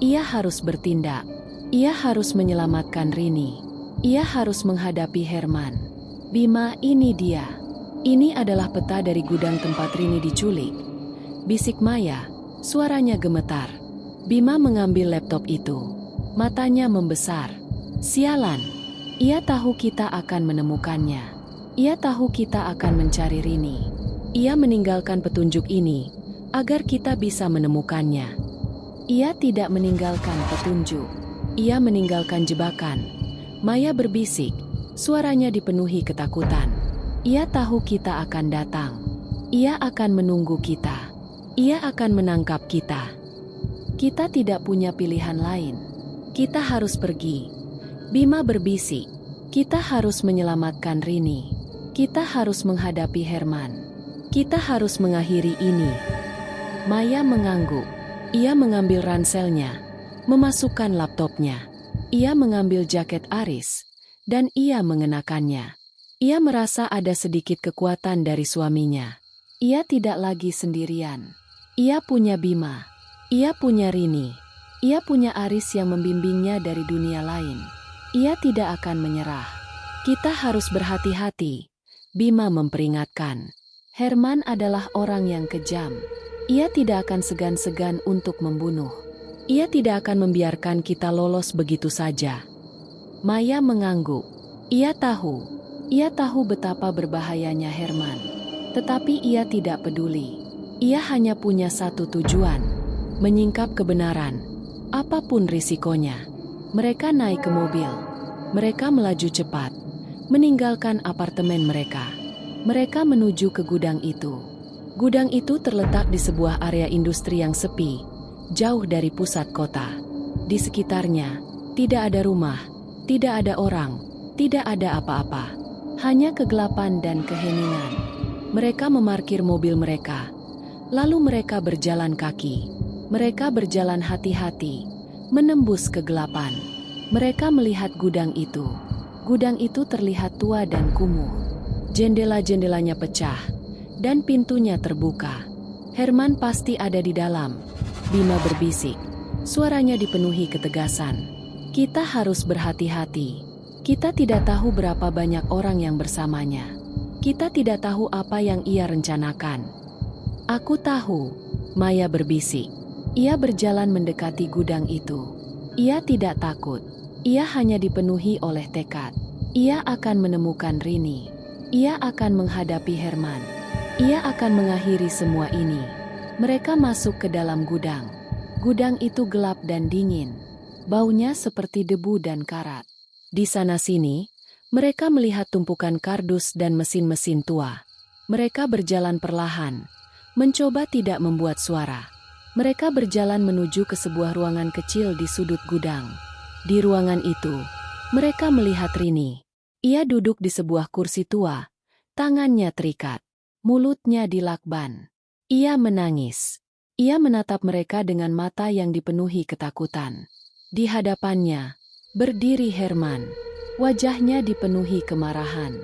ia harus bertindak. Ia harus menyelamatkan Rini. Ia harus menghadapi Herman. Bima, ini dia. Ini adalah peta dari gudang tempat Rini diculik. Bisik Maya, suaranya gemetar. Bima mengambil laptop itu. Matanya membesar. Sialan, ia tahu kita akan menemukannya. Ia tahu kita akan mencari Rini. Ia meninggalkan petunjuk ini agar kita bisa menemukannya. Ia tidak meninggalkan petunjuk. Ia meninggalkan jebakan. Maya berbisik, suaranya dipenuhi ketakutan. Ia tahu kita akan datang. Ia akan menunggu kita. Ia akan menangkap kita. Kita tidak punya pilihan lain. Kita harus pergi. Bima berbisik. Kita harus menyelamatkan Rini. Kita harus menghadapi Herman. Kita harus mengakhiri ini. Maya mengangguk. Ia mengambil ranselnya, memasukkan laptopnya. Ia mengambil jaket Aris, dan ia mengenakannya. Ia merasa ada sedikit kekuatan dari suaminya. Ia tidak lagi sendirian. Ia punya Bima. Ia punya Rini. Ia punya Aris yang membimbingnya dari dunia lain. Ia tidak akan menyerah. Kita harus berhati-hati. Bima memperingatkan. Herman adalah orang yang kejam. Ia tidak akan segan-segan untuk membunuh. Ia tidak akan membiarkan kita lolos begitu saja. Maya mengangguk. Ia tahu betapa berbahayanya Herman. Tetapi ia tidak peduli. Ia hanya punya satu tujuan. Menyingkap kebenaran. Apapun risikonya. Mereka naik ke mobil. Mereka melaju cepat. Meninggalkan apartemen mereka. Mereka menuju ke gudang itu. Gudang itu terletak di sebuah area industri yang sepi, jauh dari pusat kota. Di sekitarnya, tidak ada rumah, tidak ada orang, tidak ada apa-apa. Hanya kegelapan dan keheningan. Mereka memarkir mobil mereka. Lalu mereka berjalan kaki. Mereka berjalan hati-hati, menembus kegelapan. Mereka melihat gudang itu. Gudang itu terlihat tua dan kumuh. Jendela-jendelanya pecah, dan pintunya terbuka. Herman pasti ada di dalam. Bima berbisik. Suaranya dipenuhi ketegasan. Kita harus berhati-hati. Kita tidak tahu berapa banyak orang yang bersamanya. Kita tidak tahu apa yang ia rencanakan. Aku tahu, Maya berbisik. Ia berjalan mendekati gudang itu. Ia tidak takut. Ia hanya dipenuhi oleh tekad. Ia akan menemukan Rini. Ia akan menghadapi Herman. Ia akan mengakhiri semua ini. Mereka masuk ke dalam gudang. Gudang itu gelap dan dingin. Baunya seperti debu dan karat. Di sana-sini, mereka melihat tumpukan kardus dan mesin-mesin tua. Mereka berjalan perlahan. mencoba tidak membuat suara. Mereka berjalan menuju ke sebuah ruangan kecil di sudut gudang. Di ruangan itu, mereka melihat Rini. Ia duduk di sebuah kursi tua, tangannya terikat, mulutnya dilakban. Ia menangis. Ia menatap mereka dengan mata yang dipenuhi ketakutan. Di hadapannya, berdiri Herman. Wajahnya dipenuhi kemarahan.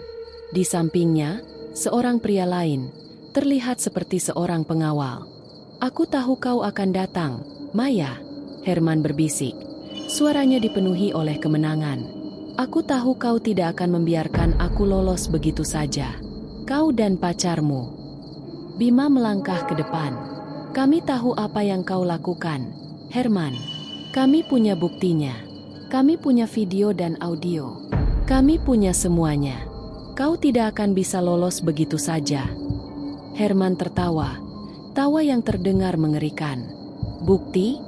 Di sampingnya, seorang pria lain, terlihat seperti seorang pengawal. "Aku tahu kau akan datang, Maya," Herman berbisik. Suaranya dipenuhi oleh kemenangan. "Aku tahu kau tidak akan membiarkan aku lolos begitu saja. Kau dan pacarmu." Bima melangkah ke depan. "Kami tahu apa yang kau lakukan, Herman. Kami punya buktinya. Kami punya video dan audio. Kami punya semuanya. Kau tidak akan bisa lolos begitu saja." Herman tertawa. Tawa yang terdengar mengerikan. "Bukti?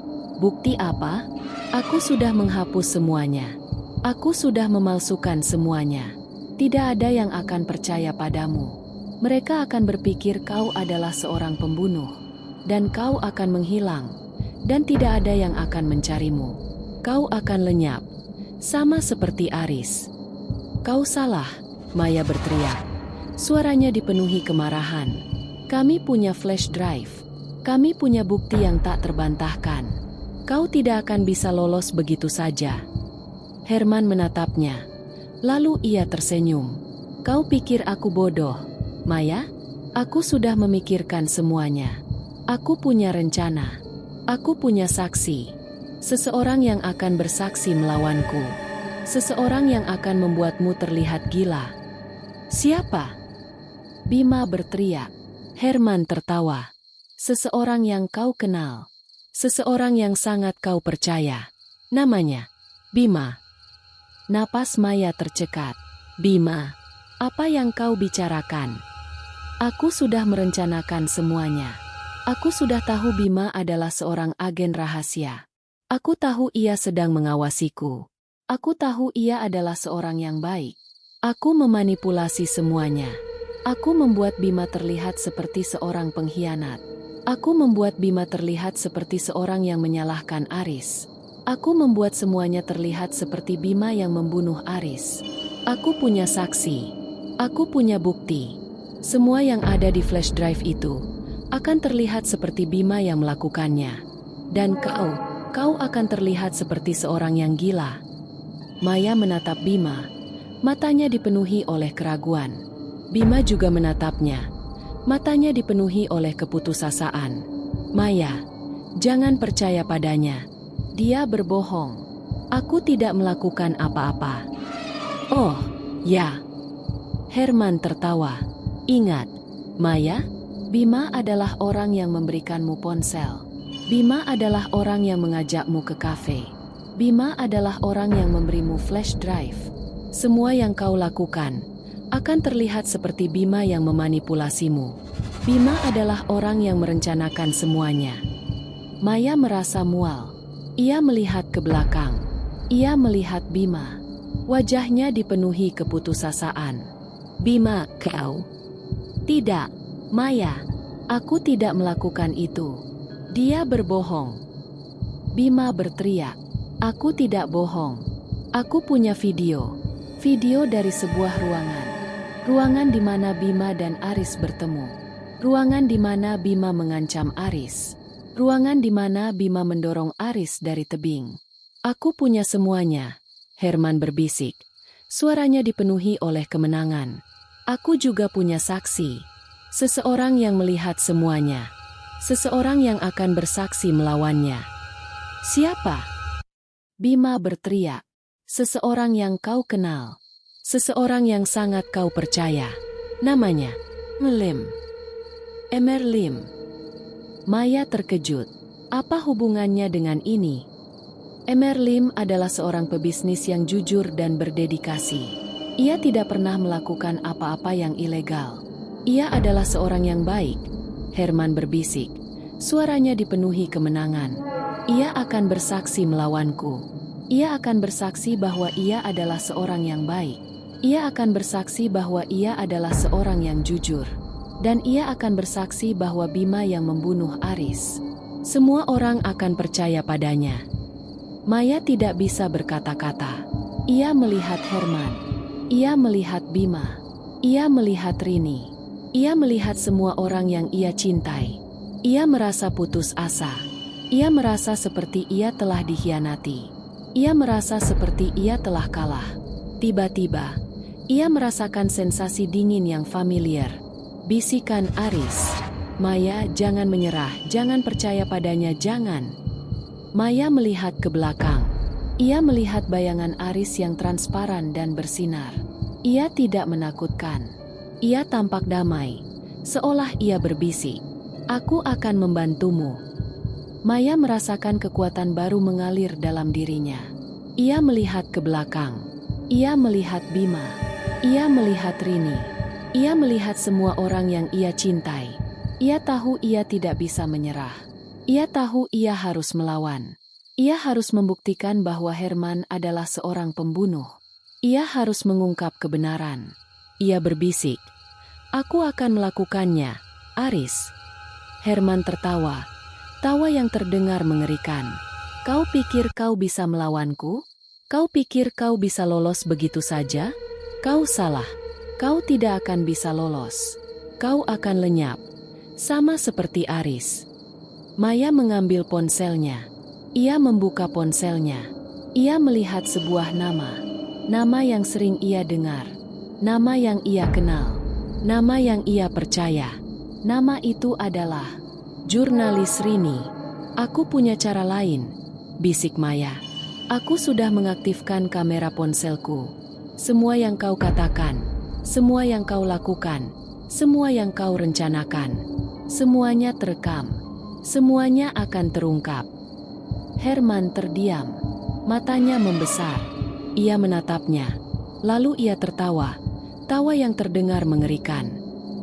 Bukti apa? Aku sudah menghapus semuanya. Aku sudah memalsukan semuanya. Tidak ada yang akan percaya padamu. Mereka akan berpikir kau adalah seorang pembunuh. Dan kau akan menghilang. Dan tidak ada yang akan mencarimu. Kau akan lenyap. Sama seperti Aris." "Kau salah," Maya berteriak. Suaranya dipenuhi kemarahan. "Kami punya flash drive. Kami punya bukti yang tak terbantahkan. Kau tidak akan bisa lolos begitu saja." Herman menatapnya. Lalu ia tersenyum. "Kau pikir aku bodoh, Maya? Aku sudah memikirkan semuanya. Aku punya rencana. Aku punya saksi. Seseorang yang akan bersaksi melawanku. Seseorang yang akan membuatmu terlihat gila." "Siapa?" Bima berteriak. Herman tertawa. "Seseorang yang kau kenal. Seseorang yang sangat kau percaya. Namanya Bima." Napas Maya tercekat. "Bima, apa yang kau bicarakan?" "Aku sudah merencanakan semuanya. Aku sudah tahu Bima adalah seorang agen rahasia. Aku tahu ia sedang mengawasiku. Aku tahu ia adalah seorang yang baik. Aku memanipulasi semuanya. Aku membuat Bima terlihat seperti seorang pengkhianat. Aku membuat Bima terlihat seperti seorang yang menyalahkan Aris. Aku membuat semuanya terlihat seperti Bima yang membunuh Aris. Aku punya saksi. Aku punya bukti. Semua yang ada di flash drive itu akan terlihat seperti Bima yang melakukannya. Dan kau akan terlihat seperti seorang yang gila." Maya menatap Bima. Matanya dipenuhi oleh keraguan. Bima juga menatapnya. Matanya dipenuhi oleh keputusasaan. "Maya, jangan percaya padanya. Dia berbohong. Aku tidak melakukan apa-apa." "Oh, ya." Herman tertawa. "Ingat, Maya, Bima adalah orang yang memberikanmu ponsel. Bima adalah orang yang mengajakmu ke kafe. Bima adalah orang yang memberimu flash drive. Semua yang kau lakukan akan terlihat seperti Bima yang memanipulasimu. Bima adalah orang yang merencanakan semuanya." Maya merasa mual. Ia melihat ke belakang. Ia melihat Bima. Wajahnya dipenuhi keputusasaan. "Bima, kau..." "Tidak, Maya. Aku tidak melakukan itu. Dia berbohong." Bima berteriak. "Aku tidak bohong. Aku punya video. Video dari sebuah ruangan. Ruangan di mana Bima dan Aris bertemu. Ruangan di mana Bima mengancam Aris. Ruangan di mana Bima mendorong Aris dari tebing. Aku punya semuanya," Herman berbisik. Suaranya dipenuhi oleh kemenangan. "Aku juga punya saksi. Seseorang yang melihat semuanya. Seseorang yang akan bersaksi melawannya." "Siapa?" Bima berteriak. "Seseorang yang kau kenal. Seseorang yang sangat kau percaya. Namanya Lim. Emer Lim." Maya terkejut. Apa hubungannya dengan ini? Emer Lim adalah seorang pebisnis yang jujur dan berdedikasi. Ia tidak pernah melakukan apa-apa yang ilegal. Ia adalah seorang yang baik, Herman berbisik. Suaranya dipenuhi kemenangan. "Ia akan bersaksi melawanku. Ia akan bersaksi bahwa ia adalah seorang yang baik. Ia akan bersaksi bahwa ia adalah seorang yang jujur." Dan ia akan bersaksi bahwa Bima yang membunuh Aris. Semua orang akan percaya padanya. Maya tidak bisa berkata-kata. Ia melihat Herman. Ia melihat Bima. Ia melihat Rini. Ia melihat semua orang yang ia cintai. Ia merasa putus asa. Ia merasa seperti ia telah dikhianati. Ia merasa seperti ia telah kalah. Tiba-tiba, ia merasakan sensasi dingin yang familiar. Bisikan Aris. Maya, jangan menyerah, jangan percaya padanya, jangan. Maya melihat ke belakang. Ia melihat bayangan Aris yang transparan dan bersinar. Ia tidak menakutkan. Ia tampak damai. Seolah ia berbisik, "Aku akan membantumu." Maya merasakan kekuatan baru mengalir dalam dirinya. Ia melihat ke belakang. Ia melihat Bima. Ia melihat Rini. Ia melihat semua orang yang ia cintai. Ia tahu ia tidak bisa menyerah. Ia tahu ia harus melawan. Ia harus membuktikan bahwa Herman adalah seorang pembunuh. Ia harus mengungkap kebenaran. Ia berbisik, "Aku akan melakukannya, Aris." Herman tertawa. Tawa yang terdengar mengerikan. "Kau pikir kau bisa melawanku? Kau pikir kau bisa lolos begitu saja? Kau salah. Kau tidak akan bisa lolos. Kau akan lenyap. Sama seperti Aris." Maya mengambil ponselnya. Ia membuka ponselnya. Ia melihat sebuah nama. Nama yang sering ia dengar. Nama yang ia kenal. Nama yang ia percaya. Nama itu adalah jurnalis Rini. "Aku punya cara lain," bisik Maya. "Aku sudah mengaktifkan kamera ponselku. Semua yang kau katakan, semua yang kau lakukan, semua yang kau rencanakan, semuanya terekam. Semuanya akan terungkap." Herman terdiam. Matanya membesar. Ia menatapnya. Lalu ia tertawa. Tawa yang terdengar mengerikan.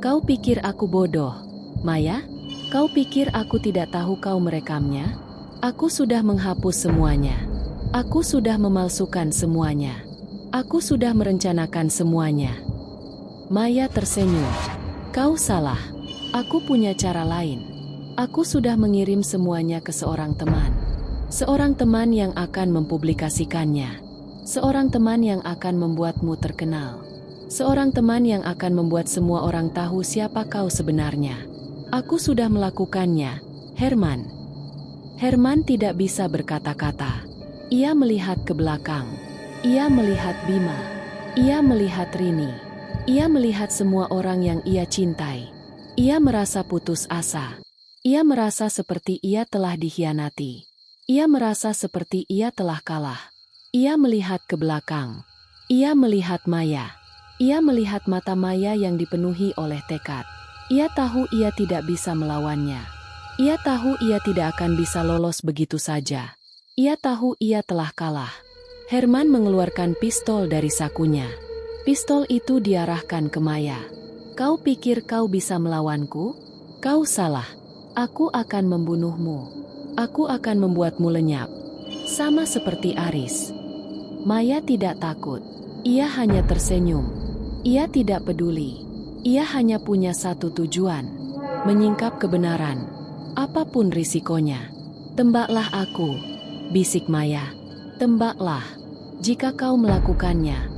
"Kau pikir aku bodoh, Maya? Kau pikir aku tidak tahu kau merekamnya? Aku sudah menghapus semuanya. Aku sudah memalsukan semuanya. Aku sudah merencanakan semuanya." Maya tersenyum. "Kau salah. Aku punya cara lain. Aku sudah mengirim semuanya ke seorang teman. Seorang teman yang akan mempublikasikannya. Seorang teman yang akan membuatmu terkenal. Seorang teman yang akan membuat semua orang tahu siapa kau sebenarnya. Aku sudah melakukannya, Herman." Herman tidak bisa berkata-kata. Ia melihat ke belakang. Ia melihat Bima. Ia melihat Rini. Ia melihat semua orang yang ia cintai. Ia merasa putus asa. Ia merasa seperti ia telah dikhianati. Ia merasa seperti ia telah kalah. Ia melihat ke belakang. Ia melihat Maya. Ia melihat mata Maya yang dipenuhi oleh tekad. Ia tahu ia tidak bisa melawannya. Ia tahu ia tidak akan bisa lolos begitu saja. Ia tahu ia telah kalah. Herman mengeluarkan pistol dari sakunya. Pistol itu diarahkan ke Maya. "Kau pikir kau bisa melawanku? Kau salah. Aku akan membunuhmu. Aku akan membuatmu lenyap. Sama seperti Aris." Maya tidak takut. Ia hanya tersenyum. Ia tidak peduli. Ia hanya punya satu tujuan. Menyingkap kebenaran. Apapun risikonya. "Tembaklah aku," bisik Maya. "Tembaklah. Jika kau melakukannya,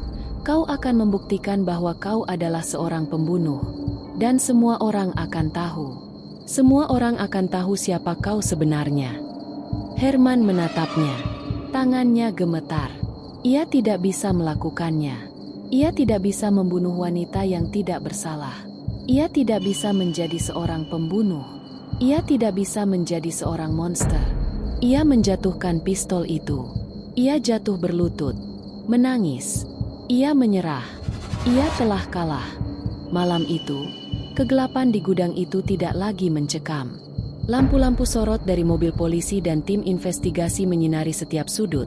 kau akan membuktikan bahwa kau adalah seorang pembunuh. Dan semua orang akan tahu. Semua orang akan tahu siapa kau sebenarnya." Herman menatapnya. Tangannya gemetar. Ia tidak bisa melakukannya. Ia tidak bisa membunuh wanita yang tidak bersalah. Ia tidak bisa menjadi seorang pembunuh. Ia tidak bisa menjadi seorang monster. Ia menjatuhkan pistol itu. Ia jatuh berlutut. Menangis. Ia menyerah. Ia telah kalah. Malam itu, kegelapan di gudang itu tidak lagi mencekam. Lampu-lampu sorot dari mobil polisi dan tim investigasi menyinari setiap sudut,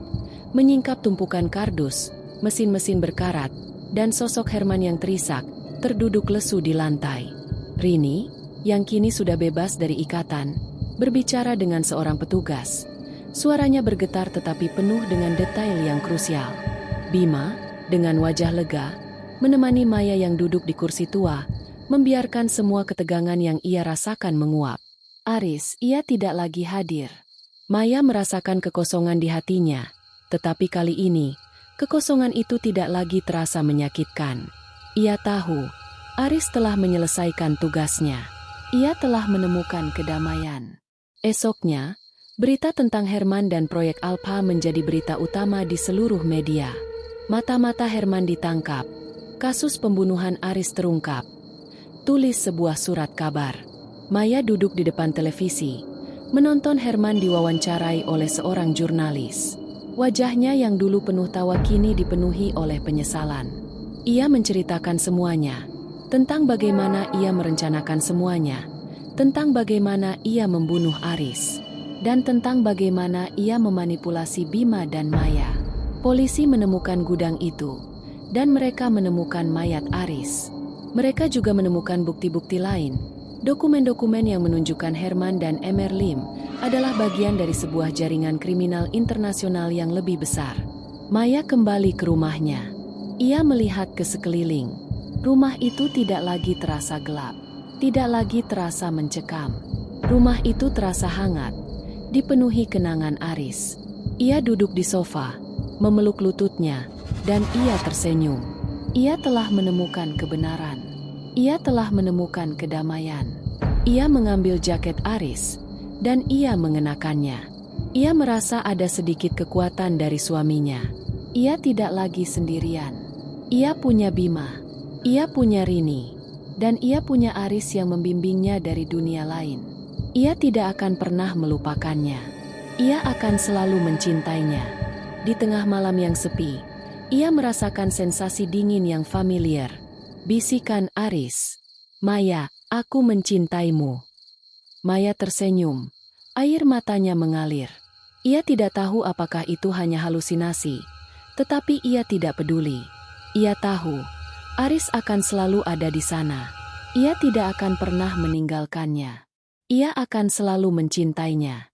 menyingkap tumpukan kardus, mesin-mesin berkarat, dan sosok Herman yang terisak, terduduk lesu di lantai. Rini, yang kini sudah bebas dari ikatan, berbicara dengan seorang petugas. Suaranya bergetar tetapi penuh dengan detail yang krusial. Bima, dengan wajah lega, menemani Maya yang duduk di kursi tua, membiarkan semua ketegangan yang ia rasakan menguap. Aris, ia tidak lagi hadir. Maya merasakan kekosongan di hatinya, tetapi kali ini, kekosongan itu tidak lagi terasa menyakitkan. Ia tahu, Aris telah menyelesaikan tugasnya. Ia telah menemukan kedamaian. Esoknya, berita tentang Herman dan proyek Alpha menjadi berita utama di seluruh media. Mata-mata Herman ditangkap. Kasus pembunuhan Aris terungkap. Tulis sebuah surat kabar. Maya duduk di depan televisi, menonton Herman diwawancarai oleh seorang jurnalis. Wajahnya yang dulu penuh tawa kini dipenuhi oleh penyesalan. Ia menceritakan semuanya, tentang bagaimana ia merencanakan semuanya, tentang bagaimana ia membunuh Aris, dan tentang bagaimana ia memanipulasi Bima dan Maya. Polisi menemukan gudang itu, dan mereka menemukan mayat Aris. Mereka juga menemukan bukti-bukti lain, dokumen-dokumen yang menunjukkan Herman dan Emer Lim adalah bagian dari sebuah jaringan kriminal internasional yang lebih besar. Maya kembali ke rumahnya. Ia melihat ke sekeliling. Rumah itu tidak lagi terasa gelap, tidak lagi terasa mencekam. Rumah itu terasa hangat, dipenuhi kenangan Aris. Ia duduk di sofa, memeluk lututnya, dan ia tersenyum. Ia telah menemukan kebenaran. Ia telah menemukan kedamaian. Ia mengambil jaket Aris, dan ia mengenakannya. Ia merasa ada sedikit kekuatan dari suaminya. Ia tidak lagi sendirian. Ia punya Bima. Ia punya Rini, dan ia punya Aris yang membimbingnya dari dunia lain. Ia tidak akan pernah melupakannya. Ia akan selalu mencintainya. Di tengah malam yang sepi, ia merasakan sensasi dingin yang familiar. Bisikan Aris, "Maya, aku mencintaimu." Maya tersenyum. Air matanya mengalir. Ia tidak tahu apakah itu hanya halusinasi, tetapi ia tidak peduli. Ia tahu, Aris akan selalu ada di sana. Ia tidak akan pernah meninggalkannya. Ia akan selalu mencintainya.